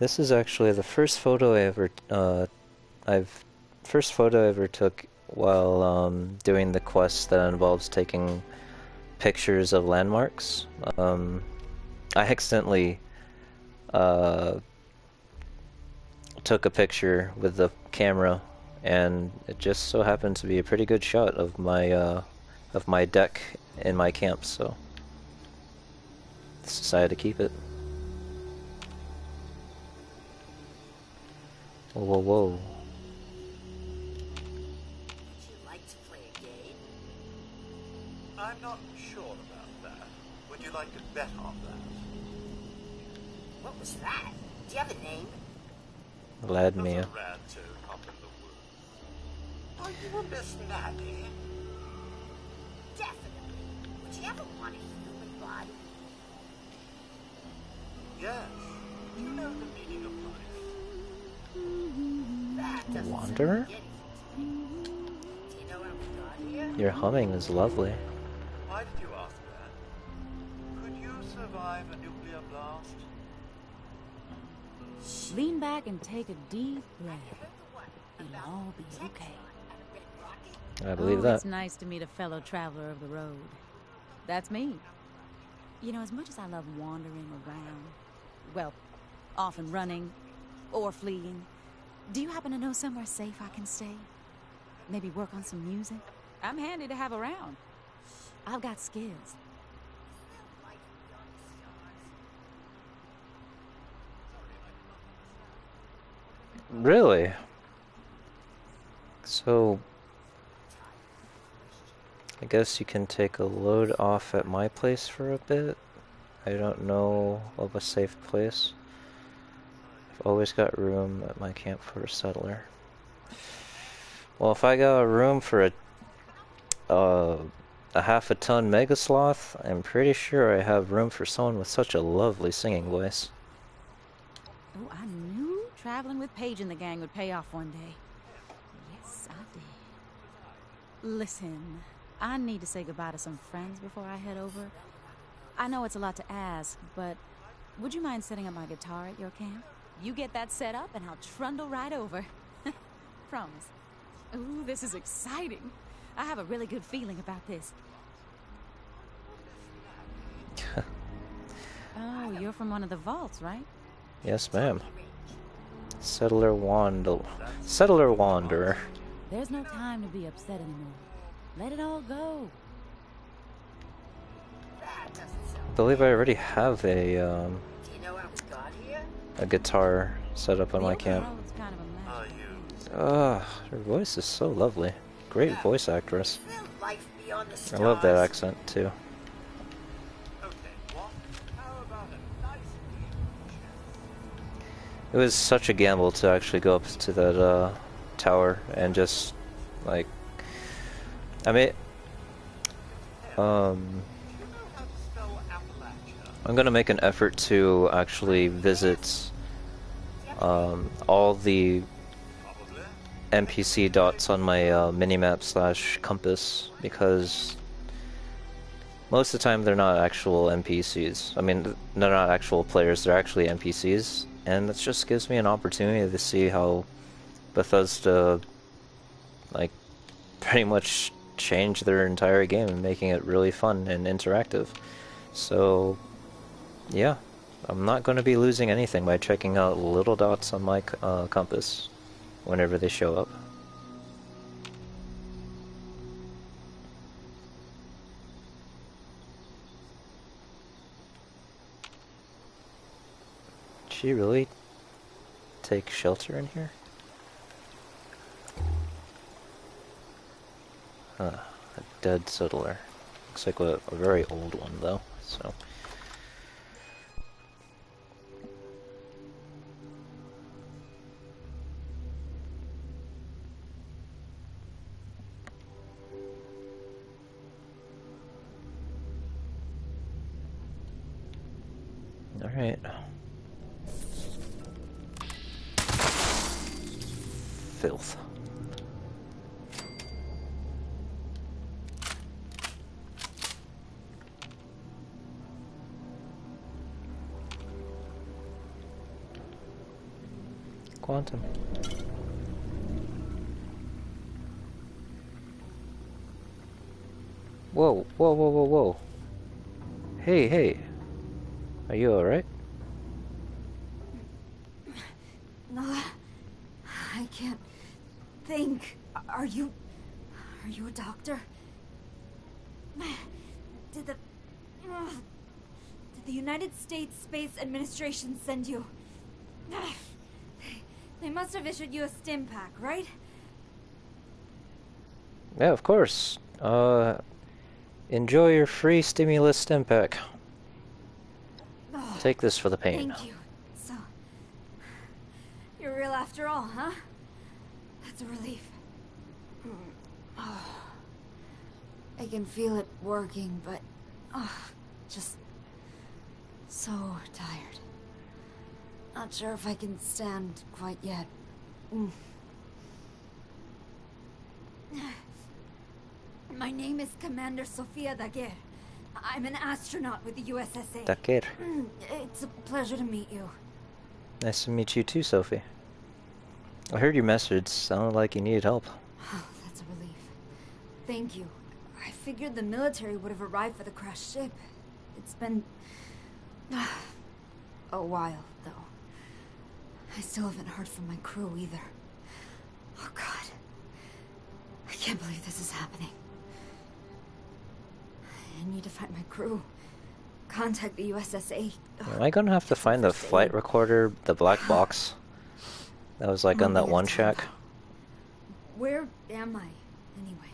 This is actually the first photo I ever took while doing the quest that involves taking pictures of landmarks. I accidentally took a picture with the camera, and it just so happened to be a pretty good shot of my deck in my camp, so just decided to keep it. Whoa, whoa, whoa.
Would you like to play a game?
I'm not sure about that. Would you like to bet on that?
What was that? Do you have a name?
Vladimir.
Rad toad up in the woods. Are you a Miss Natty?
Definitely. Would you ever want a human body?
Yes. You know the meaning of life.
That doesn't
Wanderer?
sound like anything to me. Do you know how we got here?
Your humming is lovely.
Why did you ask that? Could you survive a nuclear blast?
Lean back and take a deep breath. It'll all be okay.
I believe
Oh,
that.
it's nice to meet a fellow traveler of the road. That's me. You know, as much as I love wandering around, well, often running or fleeing, do you happen to know somewhere safe I can stay? Maybe work on some music? I'm handy to have around. I've got skills.
Really? So, I guess you can take a load off at my place for a bit. I don't know of a safe place. I've always got room at my camp for a settler. Well, if I got a room for a half a ton mega sloth, I'm pretty sure I have room for someone with such a lovely singing voice.
Oh, I knew traveling with Paige and the gang would pay off one day. Yes, I did. Listen, I need to say goodbye to some friends before I head over. I know it's a lot to ask, but would you mind setting up my guitar at your camp? You get that set up and I'll trundle right over. Promise. Ooh, this is exciting. I have a really good feeling about this. Oh, you're from one of the vaults, right?
Yes, ma'am. Settler Wanderer.
There's no time to be upset anymore. Let it all go.
I believe I already have a guitar set up on my camp. Her voice is so lovely. Great voice actress. I love that accent too. It was such a gamble to actually go up to that tower and just like, I mean, I'm gonna make an effort to actually visit all the NPC dots on my minimap / compass, because most of the time they're not actual NPCs. I mean, they're not actual players, they're actually NPCs, and that just gives me an opportunity to see how Bethesda, like, pretty much changed their entire game and making it really fun and interactive. So, yeah, I'm not going to be losing anything by checking out little dots on my compass whenever they show up. Did she really take shelter in here? Huh, a dead settler. Looks like a very old one though, so... Alright. Filth. Quantum. Whoa, whoa, whoa, whoa, whoa. Hey, hey. Are you alright?
No, I can't think. Are you a doctor? Did the United States Space Administration send you? They must have issued you a stim pack, right?
Yeah, of course. Enjoy your free stimulus stim pack.
Oh,
Take this for the pain.
Thank you. So, you're real after all, huh? That's a relief. Oh, I can feel it working, but just so tired. Not sure if I can stand quite yet. My name is Commander Sofia Daguerre. I'm an astronaut with the USSA.
Daguerre.
It's a pleasure to meet you.
Nice to meet you too, Sophie. I heard your message. Sounded like you needed help.
Oh, that's a relief. Thank you. I figured the military would have arrived for the crashed ship. It's been... a while, though. I still haven't heard from my crew either. Oh, God. I can't believe this is happening. I need to find my crew. Contact the USSA.
Am I gonna have to find the flight recorder, the black box? That was like on that one shack.
Where am I, anyway?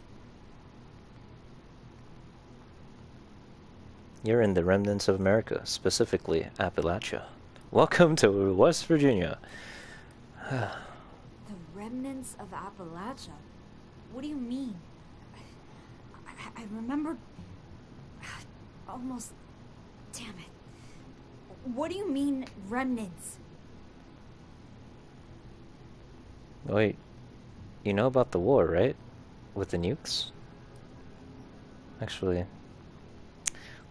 You're in the remnants of America, specifically Appalachia. Welcome to West Virginia.
The remnants of Appalachia? What do you mean? I remember... almost... Damn it. What do you mean, remnants?
Wait, you know about the war, right? With the nukes? Actually,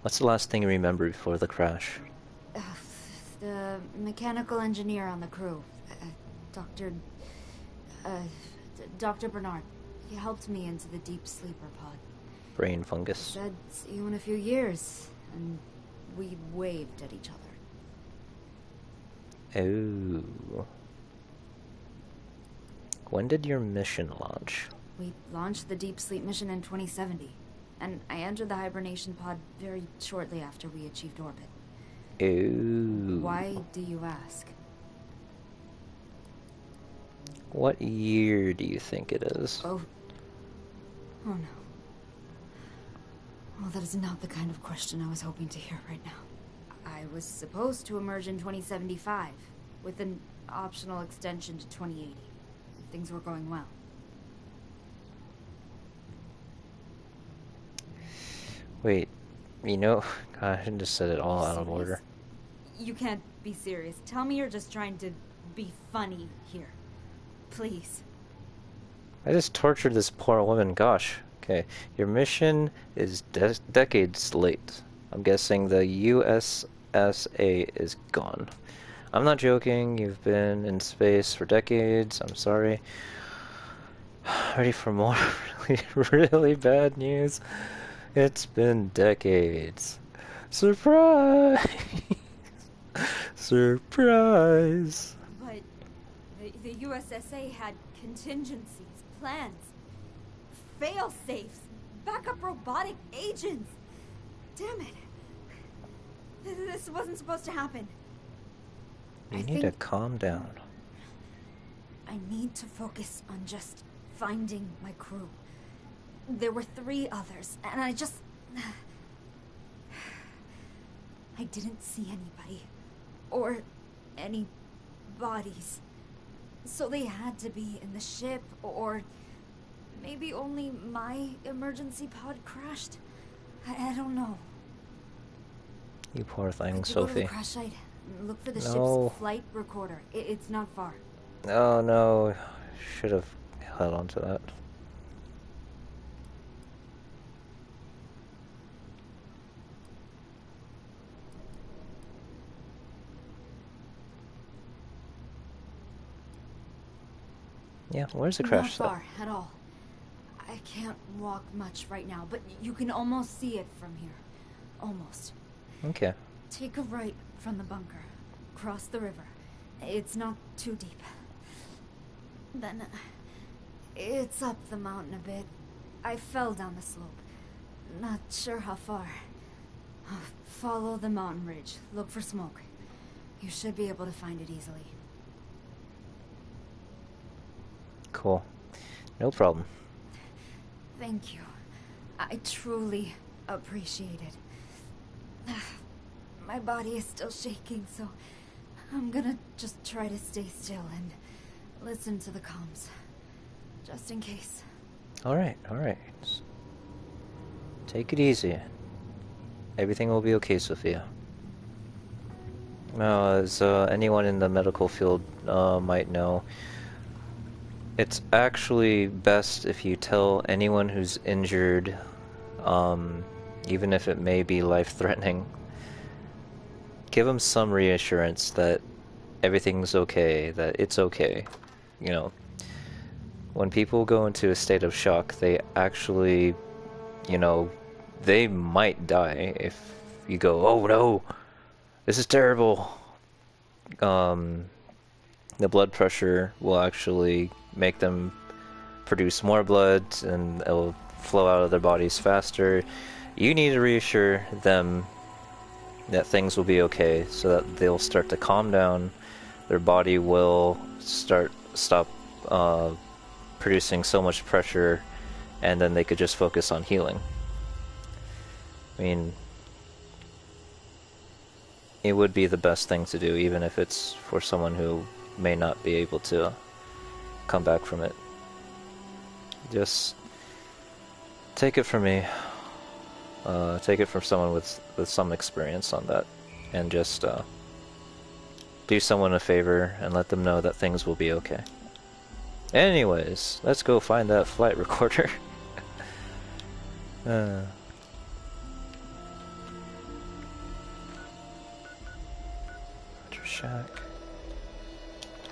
what's the last thing you remember before the crash?
The mechanical engineer on the crew. Dr. Bernard. He helped me into the deep sleeper pod.
Brain fungus.
He said, see you in a few years. And we waved at each other.
Oh. When did your mission launch?
We launched the deep sleep mission in 2070. And I entered the hibernation pod very shortly after we achieved orbit.
Oh.
Why do you ask?
What year do you think it is?
Oh no. Well, that is not the kind of question I was hoping to hear right now. I was supposed to emerge in 2075, with an optional extension to 2080, if things were going well.
Wait, you know, God, I just said it all out of order.
You can't be serious. Tell me you're just trying to be funny here. Please.
I just tortured this poor woman, gosh. Okay, your mission is decades late. I'm guessing the USSA is gone. I'm not joking, you've been in space for decades, I'm sorry. Ready for more really bad news? It's been decades. Surprise! Surprise!
But the USSA had contingencies, plans, fail-safes, backup robotic agents. Damn it. This wasn't supposed to happen.
You need to calm down.
I need to focus on just finding my crew. There were 3 others, and I didn't see anybody. Or any bodies. So they had to be in the ship, or maybe only my emergency pod crashed. I don't know.
You poor thing,
Sophie. Go to the
Sophie.
crash site. Look for the ship's flight recorder. It's not far.
Oh no, should have held on to that. Yeah, where's the crash site?
Not far at all. I can't walk much right now, but you can almost see it from here. Almost.
Okay.
Take a right from the bunker. Cross the river. It's not too deep. Then it's up the mountain a bit. I fell down the slope. Not sure how far. Follow the mountain ridge. Look for smoke. You should be able to find it easily.
Cool. No problem.
Thank you. I truly appreciate it. My body is still shaking, so I'm gonna just try to stay still and listen to the comms. Just in case.
Alright, alright. Take it easy. Everything will be okay, Sophia. Now, as anyone in the medical field might know, it's actually best if you tell anyone who's injured, even if it may be life-threatening, give them some reassurance that everything's okay, that it's okay. You know, when people go into a state of shock, they actually, you know, they might die if you go, oh no, this is terrible. The blood pressure will actually make them produce more blood and it'll flow out of their bodies faster. You need to reassure them that things will be okay so that they'll start to calm down, their body will stop producing so much pressure, and then they could just focus on healing. I mean, it would be the best thing to do, even if it's for someone who may not be able to come back from it. Just take it from me. Take it from someone with some experience on that, and just do someone a favor and let them know that things will be okay. Anyways, let's go find that flight recorder. Shack.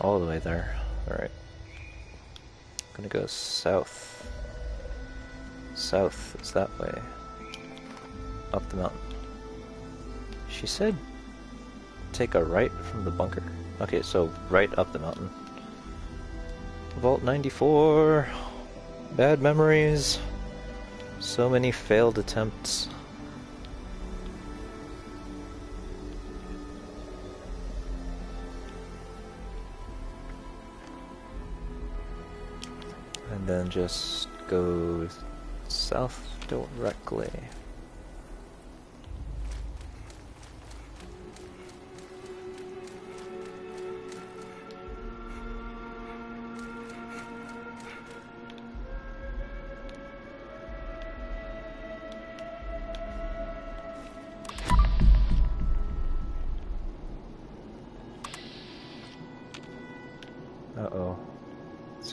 All the way there. Alright. Gonna go south. South is that way. Up the mountain. She said take a right from the bunker. Okay, so right up the mountain. Vault 94. Bad memories. So many failed attempts. And then just go south directly.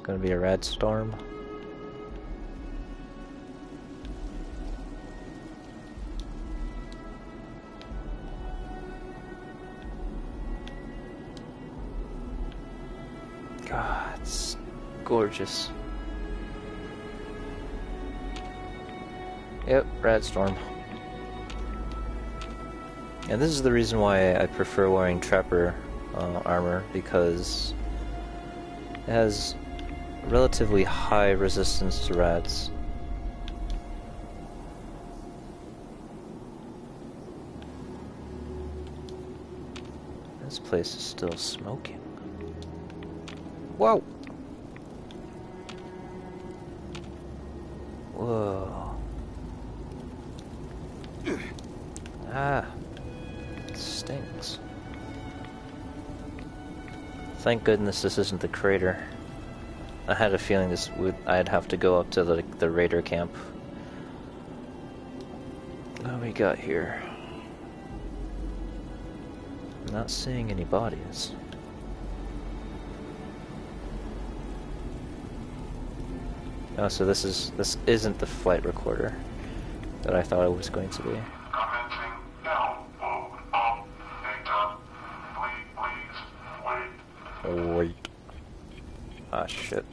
gonna be a rad storm. God, it's gorgeous. Yep, rad storm. And this is the reason why I prefer wearing trapper armor, because it has relatively high resistance to rads. This place is still smoking. Whoa! Whoa. Ah. It stinks. Thank goodness this isn't the crater. I had a feeling I'd have to go up to the raider camp. What do we got here? I'm not seeing any bodies. Oh, so this isn't the flight recorder that I thought it was going to be. Wait. Ah, shit.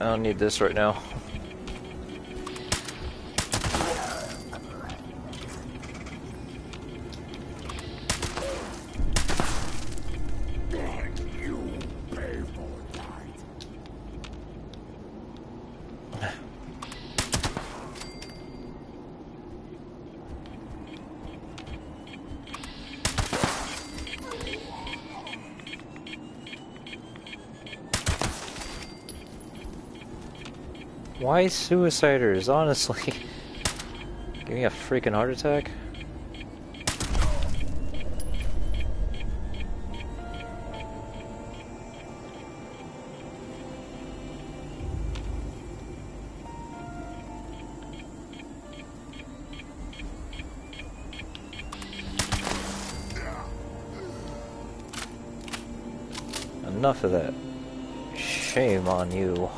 I don't need this right now. Why suiciders, honestly? Give me a freaking heart attack. Enough of that. Shame on you.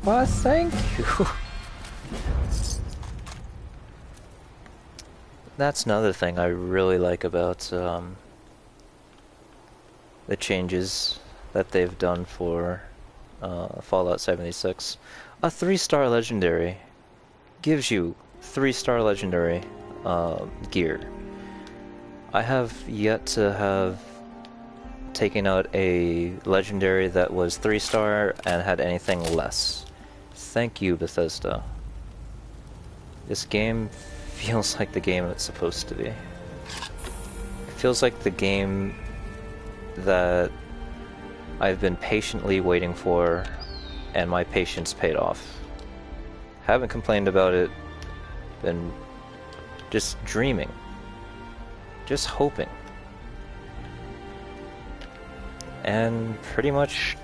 Well, thank you. That's another thing I really like about the changes that they've done for Fallout 76. A 3-star legendary gives you 3-star legendary gear. I have yet to have taken out a legendary that was 3-star and had anything less. Thank you, Bethesda. This game feels like the game it's supposed to be. It feels like the game that I've been patiently waiting for, and my patience paid off. Haven't complained about it, been just dreaming, just hoping. And pretty much,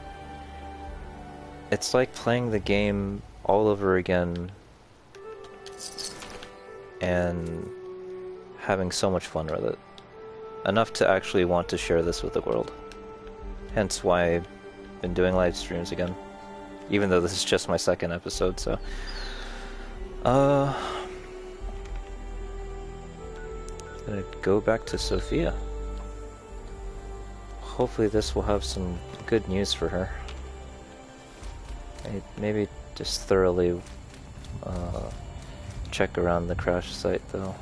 it's like playing the game all over again and having so much fun with it. Enough to actually want to share this with the world. Hence why I've been doing live streams again. Even though this is just my second episode, so... gonna go back to Sophia. hopefully this will have some good news for her. Maybe just thoroughly check around the crash site though.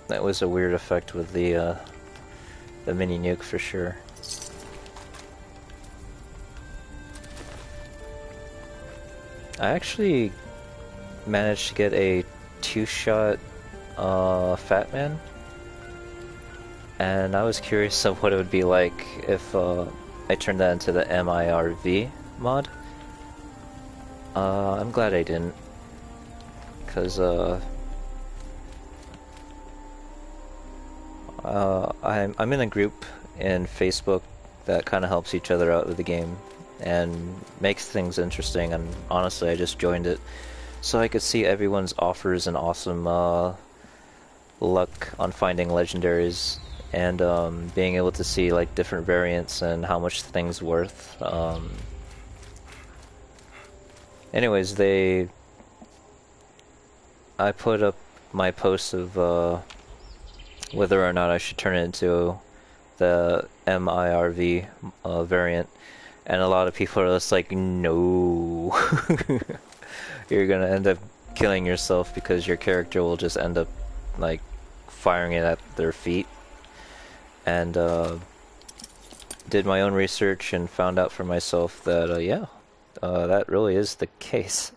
That was a weird effect with the mini nuke for sure. I actually managed to get a 2-shot Fat Man, and I was curious of what it would be like if I turned that into the MIRV mod. I'm glad I didn't, because I'm in a group in Facebook that kind of helps each other out with the game and makes things interesting, and honestly I just joined it so I could see everyone's offers and awesome luck on finding legendaries, and being able to see like different variants and how much things worth. Anyways, I put up my post of whether or not I should turn it into the MIRV variant, and a lot of people are just like, no. You're gonna end up killing yourself because your character will just end up like firing it at their feet. And did my own research and found out for myself that yeah, that really is the case.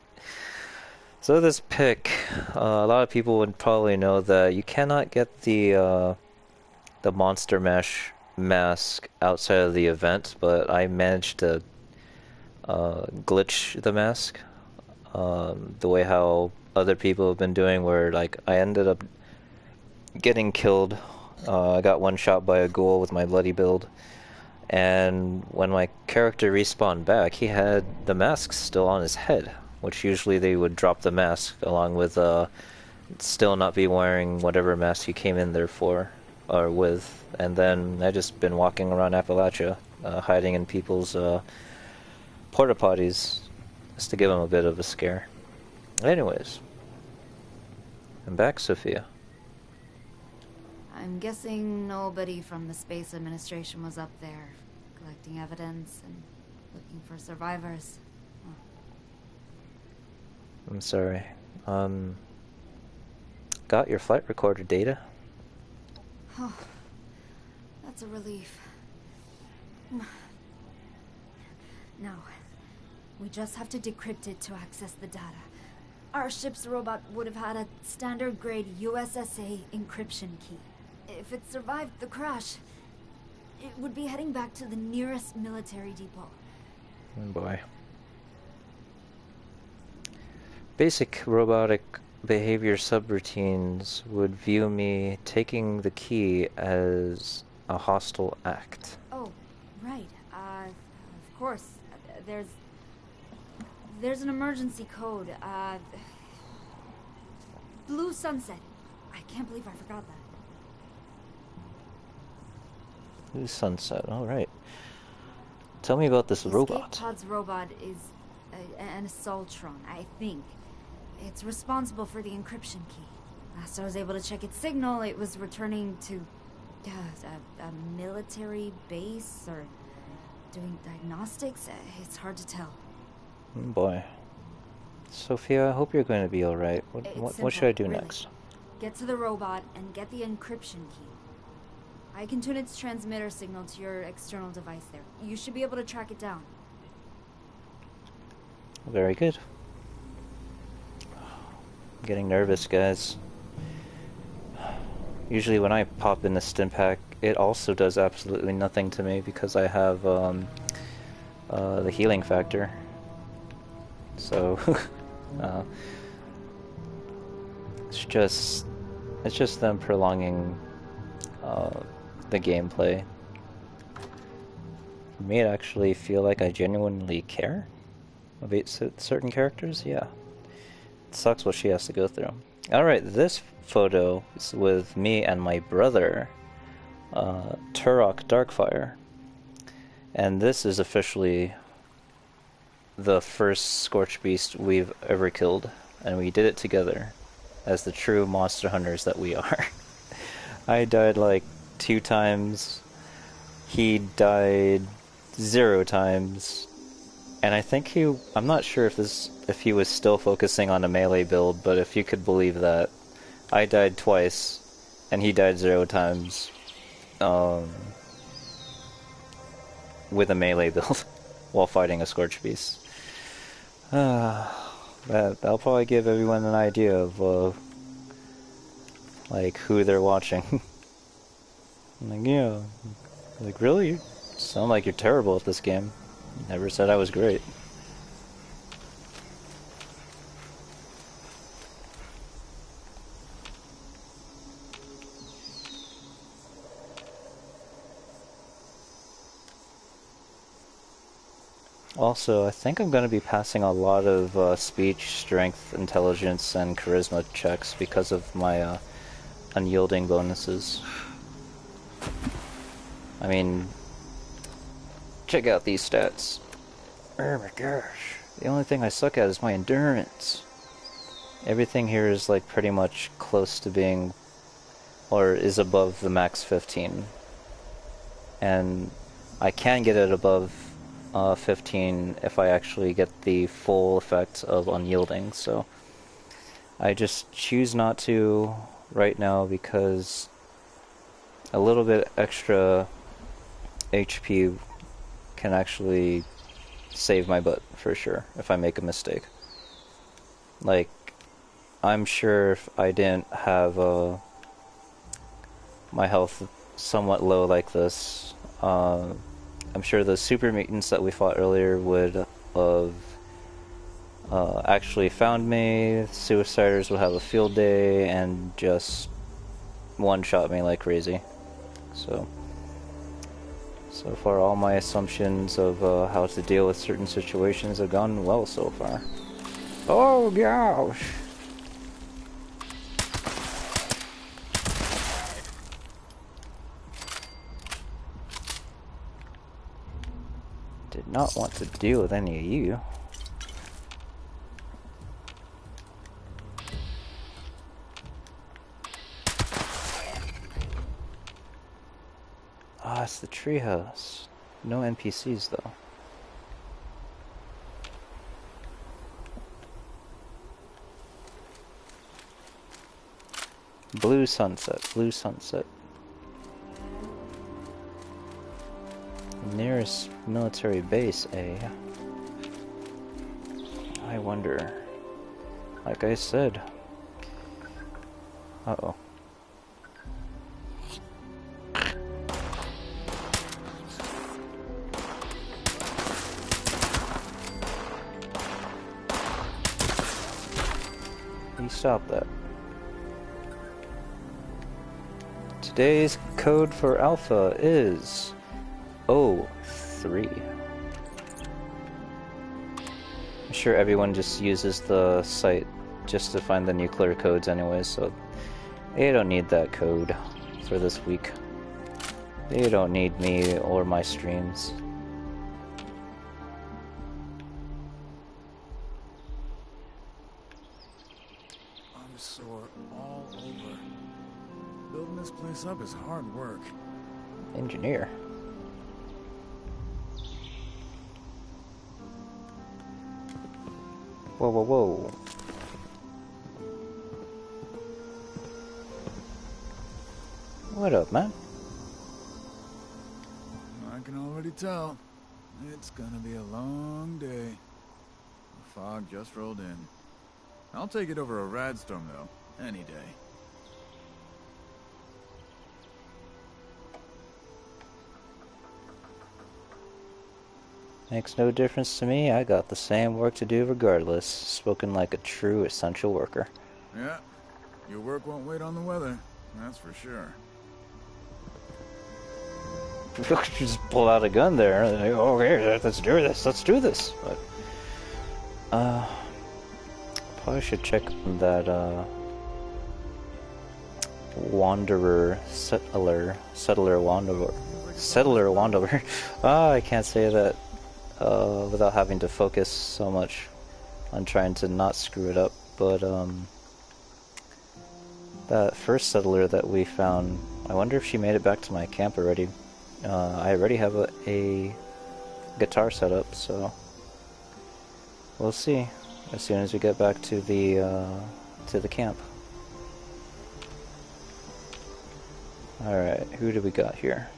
So this pick, a lot of people would probably know that you cannot get the Monster Mash mask outside of the event, but I managed to glitch the mask the way how other people have been doing, where like I ended up getting killed. I got one shot by a ghoul with my bloody build, and when my character respawned back, he had the mask still on his head, which usually they would drop the mask along with still not be wearing whatever mask he came in there for or with. And then I just been walking around Appalachia, hiding in people's porta potties just to give them a bit of a scare. Anyways, I'm back, Sophia.
I'm guessing nobody from the Space Administration was up there collecting evidence and looking for survivors. Huh.
I'm sorry. Got your flight recorder data?
Oh, that's a relief. No, we just have to decrypt it to access the data. Our ship's robot would have had a standard grade USSA encryption key. If it survived the crash, it would be heading back to the nearest military depot.
Oh boy. Basic robotic behavior subroutines would view me taking the key as a hostile act.
Oh, right. Of course. There's an emergency code. Blue Sunset. I can't believe I forgot that.
Blue Sunset, alright. Tell me about this robot.
Escape Pod's robot is an Assaultron, I think. It's responsible for the encryption key. Last I was able to check its signal, it was returning to a military base or doing diagnostics. It's hard to tell.
Oh boy. Sophia, I hope you're going to be alright. What should I do
really.
next?
Get to the robot and get the encryption key. I can tune its transmitter signal to your external device there. You should be able to track it down.
Very good. I'm getting nervous, guys. Usually when I pop in the stim pack, it also does absolutely nothing to me because I have the healing factor. So it's just them prolonging the gameplay. For me, to actually feel like I genuinely care about certain characters, yeah. It sucks what she has to go through. Alright, this photo is with me and my brother, Turok Darkfire. And this is officially the first Scorch Beast we've ever killed, and we did it together as the true monster hunters that we are. I died like 2 times, he died 0 times, and I think I'm not sure if he was still focusing on a melee build, but if you could believe that, I died twice, and he died 0 times, with a melee build, while fighting a Scorch Beast. That'll probably give everyone an idea of, like, who they're watching. Like, yeah, like, really? You sound like you're terrible at this game. Never said I was great. Also, I think I'm going to be passing a lot of speech, strength, intelligence, and charisma checks because of my unyielding bonuses. I mean, check out these stats. Oh my gosh. The only thing I suck at is my endurance. Everything here is like pretty much close to being, or is above the max 15. And I can get it above 15 if I actually get the full effect of unyielding, so I just choose not to right now because a little bit extra HP can actually save my butt for sure if I make a mistake. Like, I'm sure if I didn't have my health somewhat low like this, I'm sure the super mutants that we fought earlier would have actually found me, suiciders would have a field day, and just one-shot me like crazy. So far all my assumptions of how to deal with certain situations have gone well so far. Oh gosh! Did not want to deal with any of you. Ah, it's the treehouse. No NPCs though. Blue sunset, blue sunset. Nearest military base, eh? I wonder. Like I said. Uh-oh. You stop that. Today's code for alpha is 03. I'm sure everyone just uses the site just to find the nuclear codes anyways, so they don't need that code for this week. They don't need me or my streams.
I'm sore all over. Building this place up is hard work.
Engineer. Whoa, whoa, whoa. What up, man?
I can already tell. It's gonna be a long day. The fog just rolled in. I'll take it over a radstorm, though, any day.
Makes no difference to me. I got the same work to do regardless. Spoken like a true essential worker.
Yeah, your work won't wait on the weather. That's for sure.
Just pull out a gun there. Like, okay, let's do this. Let's do this. But probably should check that wanderer settler wanderer. settler Wandover. I can't say that without having to focus so much on trying to not screw it up. But that first settler that we found, I wonder if she made it back to my camp already. I already have a guitar set up, so we'll see as soon as we get back to the camp. Alright, who do we got here?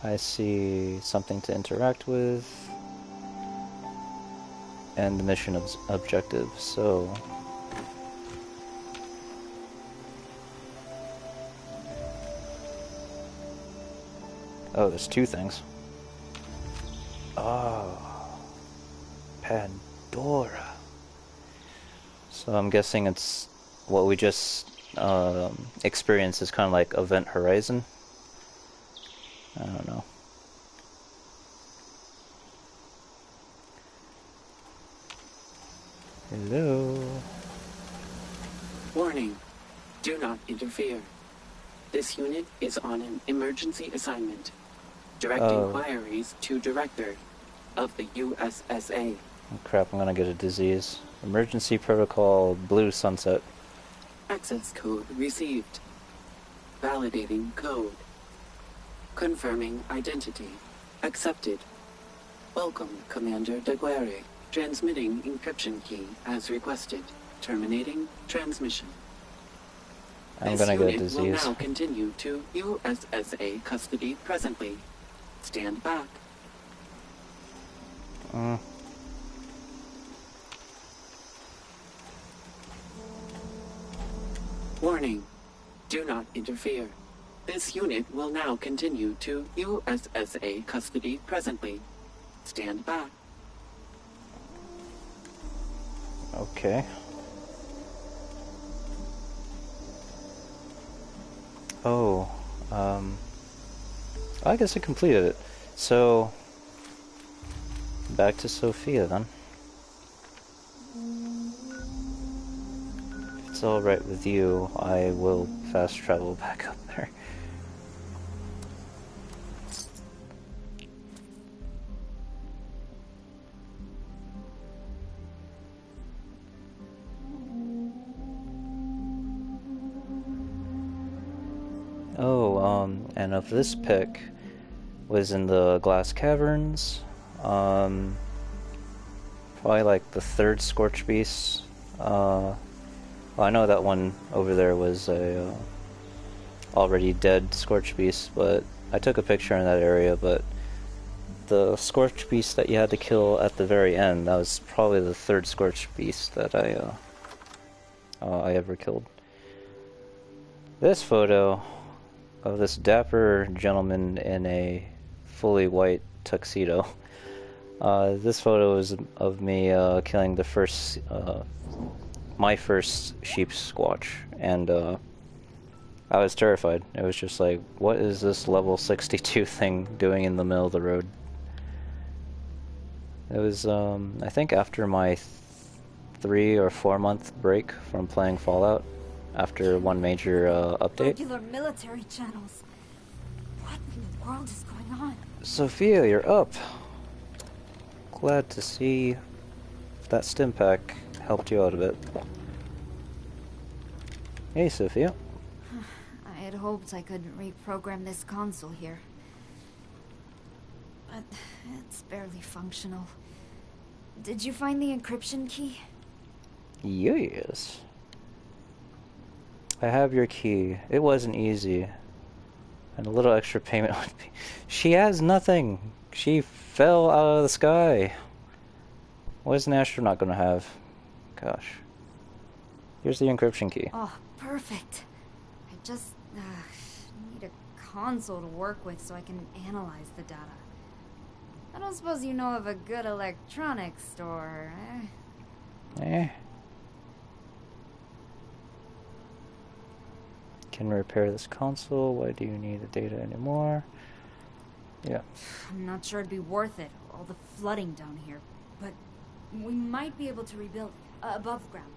I see something to interact with, and the mission objective, so... Oh, there's two things. Oh, Pandora. So I'm guessing it's what we just experienced is kind of like Event Horizon. I don't know. Hello.
Warning. Do not interfere. This unit is on an emergency assignment. Direct inquiries to Director of the USSA.
Oh, crap, I'm gonna get a disease. Emergency protocol blue sunset.
Access code received. Validating code. Confirming identity. Accepted. Welcome, Commander De Guerre. Transmitting encryption key as requested. Terminating transmission.
I'm gonna get a disease.
This unit will now continue to USSA custody presently. Stand back. Warning. Do not interfere. This unit will now continue to USSA custody presently. Stand back.
Okay. Oh, I guess I completed it. So, back to Sophia then. If it's alright with you, I will fast travel back up there. Oh, and of this pick was in the Glass Caverns, probably like the third Scorch Beast. Well, I know that one over there was a already dead Scorch Beast, but I took a picture in that area, but the Scorch Beast that you had to kill at the very end, that was probably the third Scorch Beast that I ever killed. This photo of this dapper gentleman in a fully white tuxedo. This photo is of me killing the first, my first sheep squatch, and I was terrified. It was just like, what is this level 62 thing doing in the middle of the road? It was, I think after my 3 or 4 month break from playing Fallout, after one major update.
Regular military channels. What in the world is going on?
Sophia, you're up. Glad to see that stim pack helped you out a bit. Hey, Sophia.
I had hoped I could reprogram this console here. But it's barely functional. Did you find the encryption key?
Yes. I have your key. It wasn't easy. And a little extra payment would be... She has nothing! She fell out of the sky! What is an astronaut gonna have? Gosh. Here's the encryption key.
Oh, perfect. I just need a console to work with so I can analyze the data. I don't suppose you know of a good electronics store, eh?
Can repair this console. Why do you need the data anymore? Yeah.
I'm not sure it'd be worth it, all the flooding down here. But we might be able to rebuild above ground.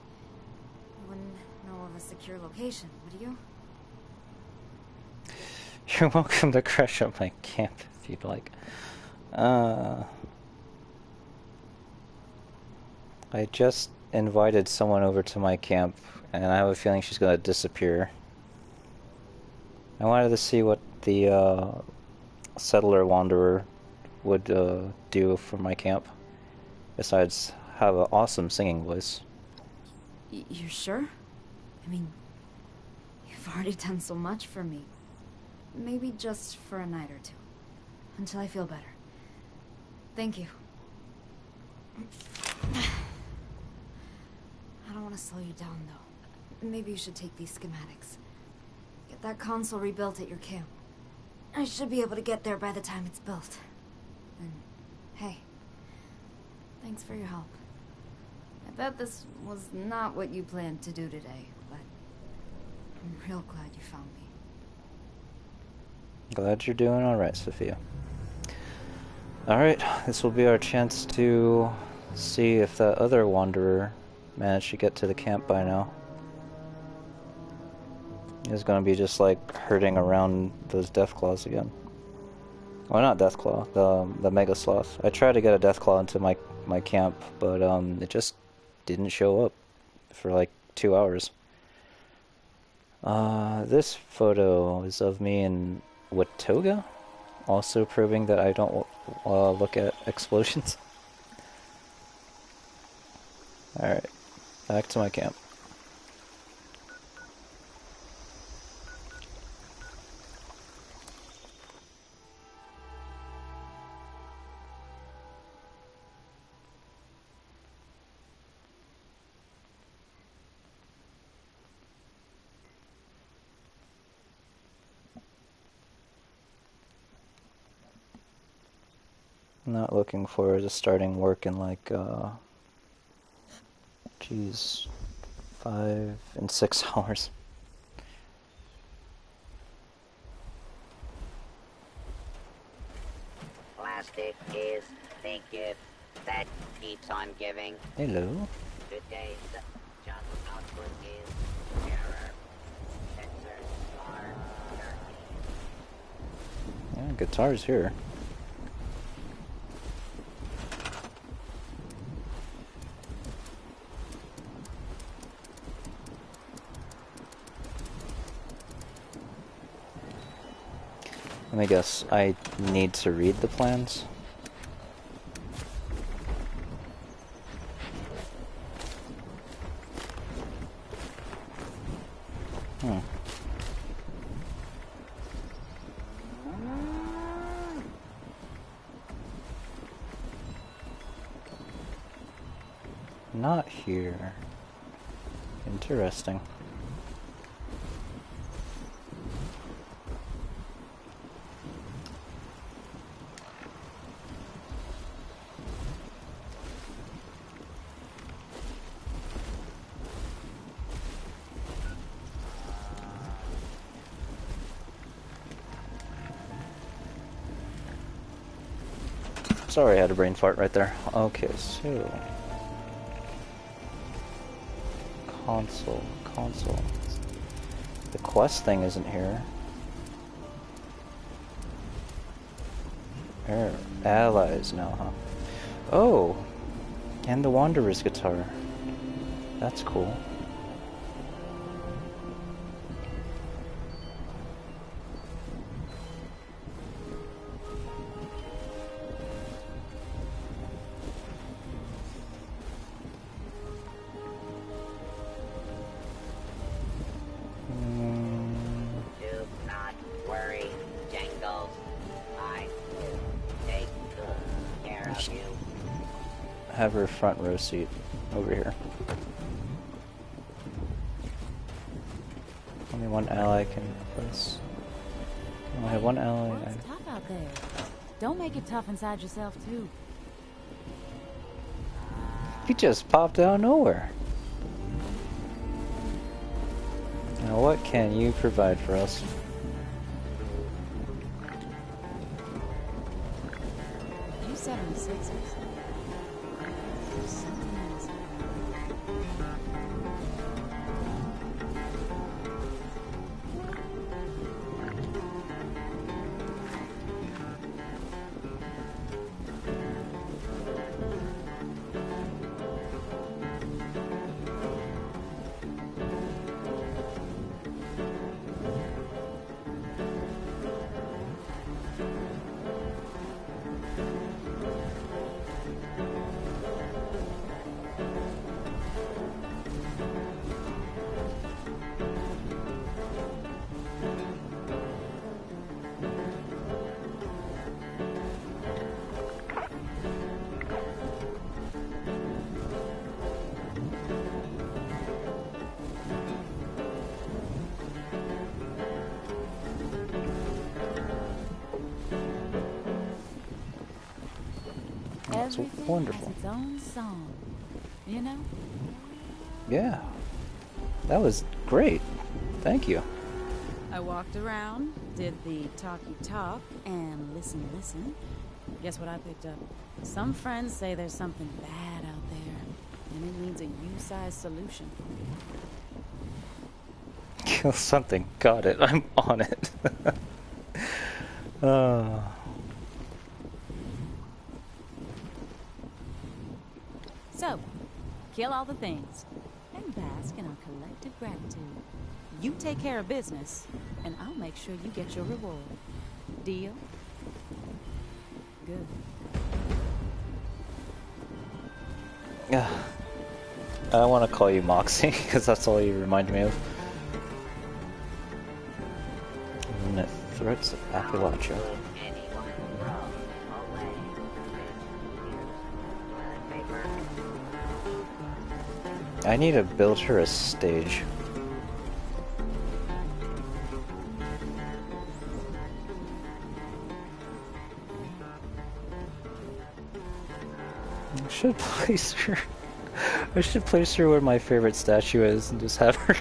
You wouldn't know of a secure location, would you?
You're welcome to crash at my camp if you'd like. I just invited someone over to my camp, and I have a feeling she's gonna disappear. I wanted to see what the settler wanderer would do for my camp, besides have an awesome singing voice.
You're sure? I mean, you've already done so much for me. Maybe just for a night or two, until I feel better. Thank you. I don't want to slow you down, though. Maybe you should take these schematics. Get that console rebuilt at your camp. I should be able to get there by the time it's built. And, hey, thanks for your help. I bet this was not what you planned to do today, but I'm real glad you found me.
Glad you're doing alright, Sophia. Alright, this will be our chance to see if that other wanderer managed to get to the camp by now. He's gonna be just like herding around those Deathclaws again. Well, not Deathclaw, the Mega Sloth. I tried to get a Deathclaw into my camp, but it just didn't show up for like 2 hours. This photo is of me in Watoga, also proving that I don't look at explosions. Alright, back to my camp. Not looking forward to starting work in like, geez, 5 and 6 hours.
Plastic is the gift that keeps on giving.
Hello.
Today's just output is error. Sensors are dirty.
Yeah, guitar's here. Let me guess, I need to read the plans? Not here. Interesting. Sorry, I had a brain fart right there. Okay, so... Console. The quest thing isn't here. Allies now, huh? Oh! And the Wanderer's guitar. That's cool. Have her front row seat over here. Only one ally can replace. I only have one ally.
It's tough out there. Don't make it tough inside yourself too.
He just popped out of nowhere. Now what can you provide for us?
You 76ers.
That's wonderful.
Has its own song, you know?
Yeah. That was great. Thank you.
I walked around, did the talky talk, and listen. Guess what I picked up? Some friends say there's something bad out there, and it needs a you-sized solution.
Kill something. Got it. I'm on it.
So, kill all the things, and bask in our collective gratitude. You take care of business, and I'll make sure you get your reward. Deal? Good.
I want to call you Moxie, because that's all you remind me of. Unit threats of Appalachia. I need to build her a stage. I should place her. I should place her where my favorite statue is and just have her.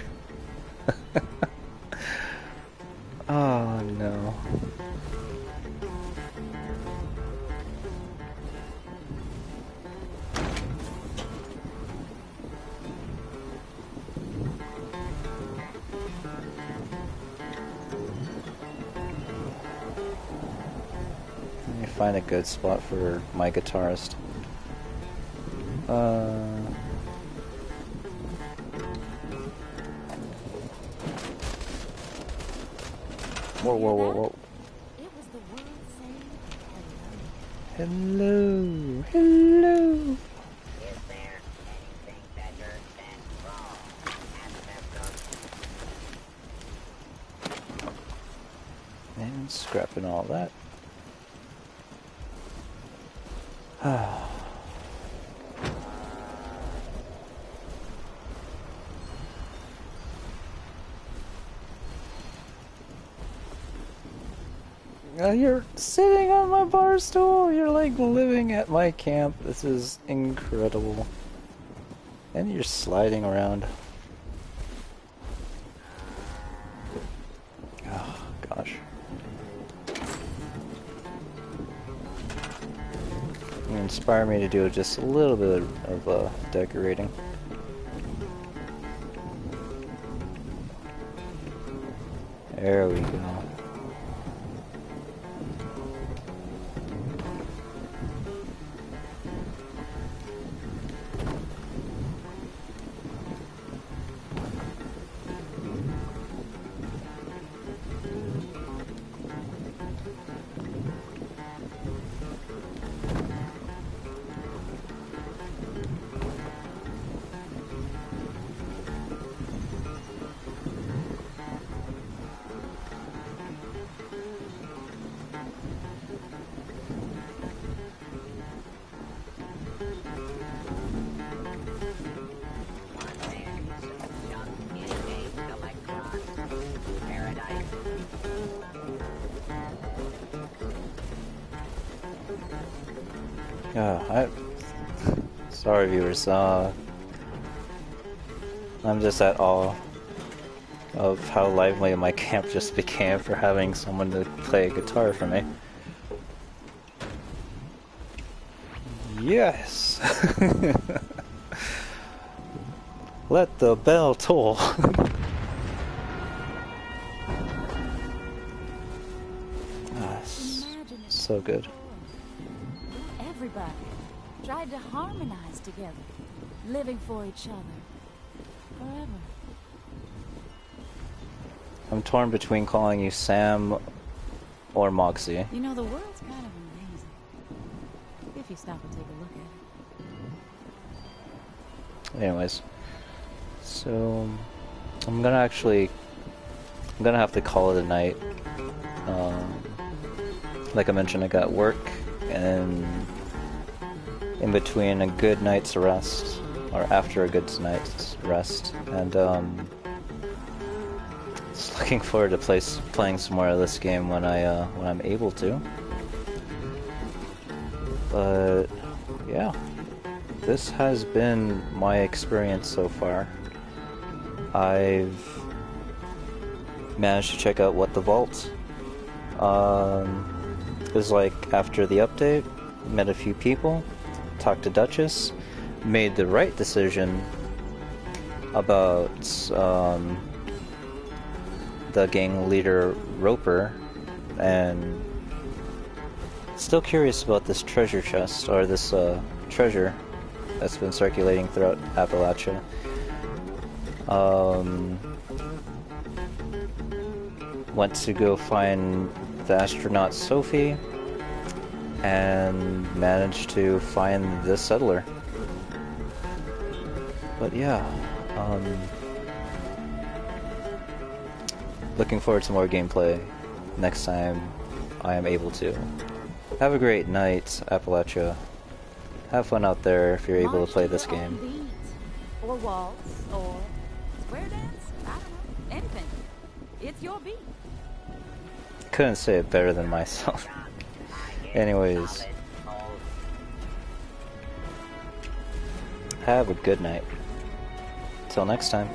Oh no. Let me find a good spot for my guitarist. Whoa.
It was the word saying
hello. Hello.
Is there anything better than raw asbestos?
And scrapping all that. You're sitting on my bar stool. You're like living at my camp. This is incredible. And you're sliding around. Oh, gosh. You inspire me to do just a little bit of decorating. There we go. Sorry viewers, I'm just at awe of how lively my camp just became for having someone to play guitar for me. Yes! Let the bell toll! So good.
Everybody tried to harmonize together, living for each other forever.
I'm torn between calling you Sam or Moxie.
You know, the world's kind of amazing if you stop and take a look at it.
Anyways, so I'm gonna have to call it a night. Like I mentioned, I got work, and in between a good night's rest, or after a good night's rest, and just looking forward to playing some more of this game when I'm able to. But yeah, this has been my experience so far. I've managed to check out what the vault is like after the update, met a few people, talked to Duchess, made the right decision about the gang leader Roper, and still curious about this treasure chest, or this treasure that's been circulating throughout Appalachia. Went to go find the astronaut Sophie, and managed to find the settler. But yeah, looking forward to more gameplay next time I am able to. Have a great night, Appalachia. Have fun out there if you're able to play this game.
Or waltz, or square dance, I don't know, anything. It's your beat.
Couldn't say it better than myself. Anyways, have a good night. Till next time.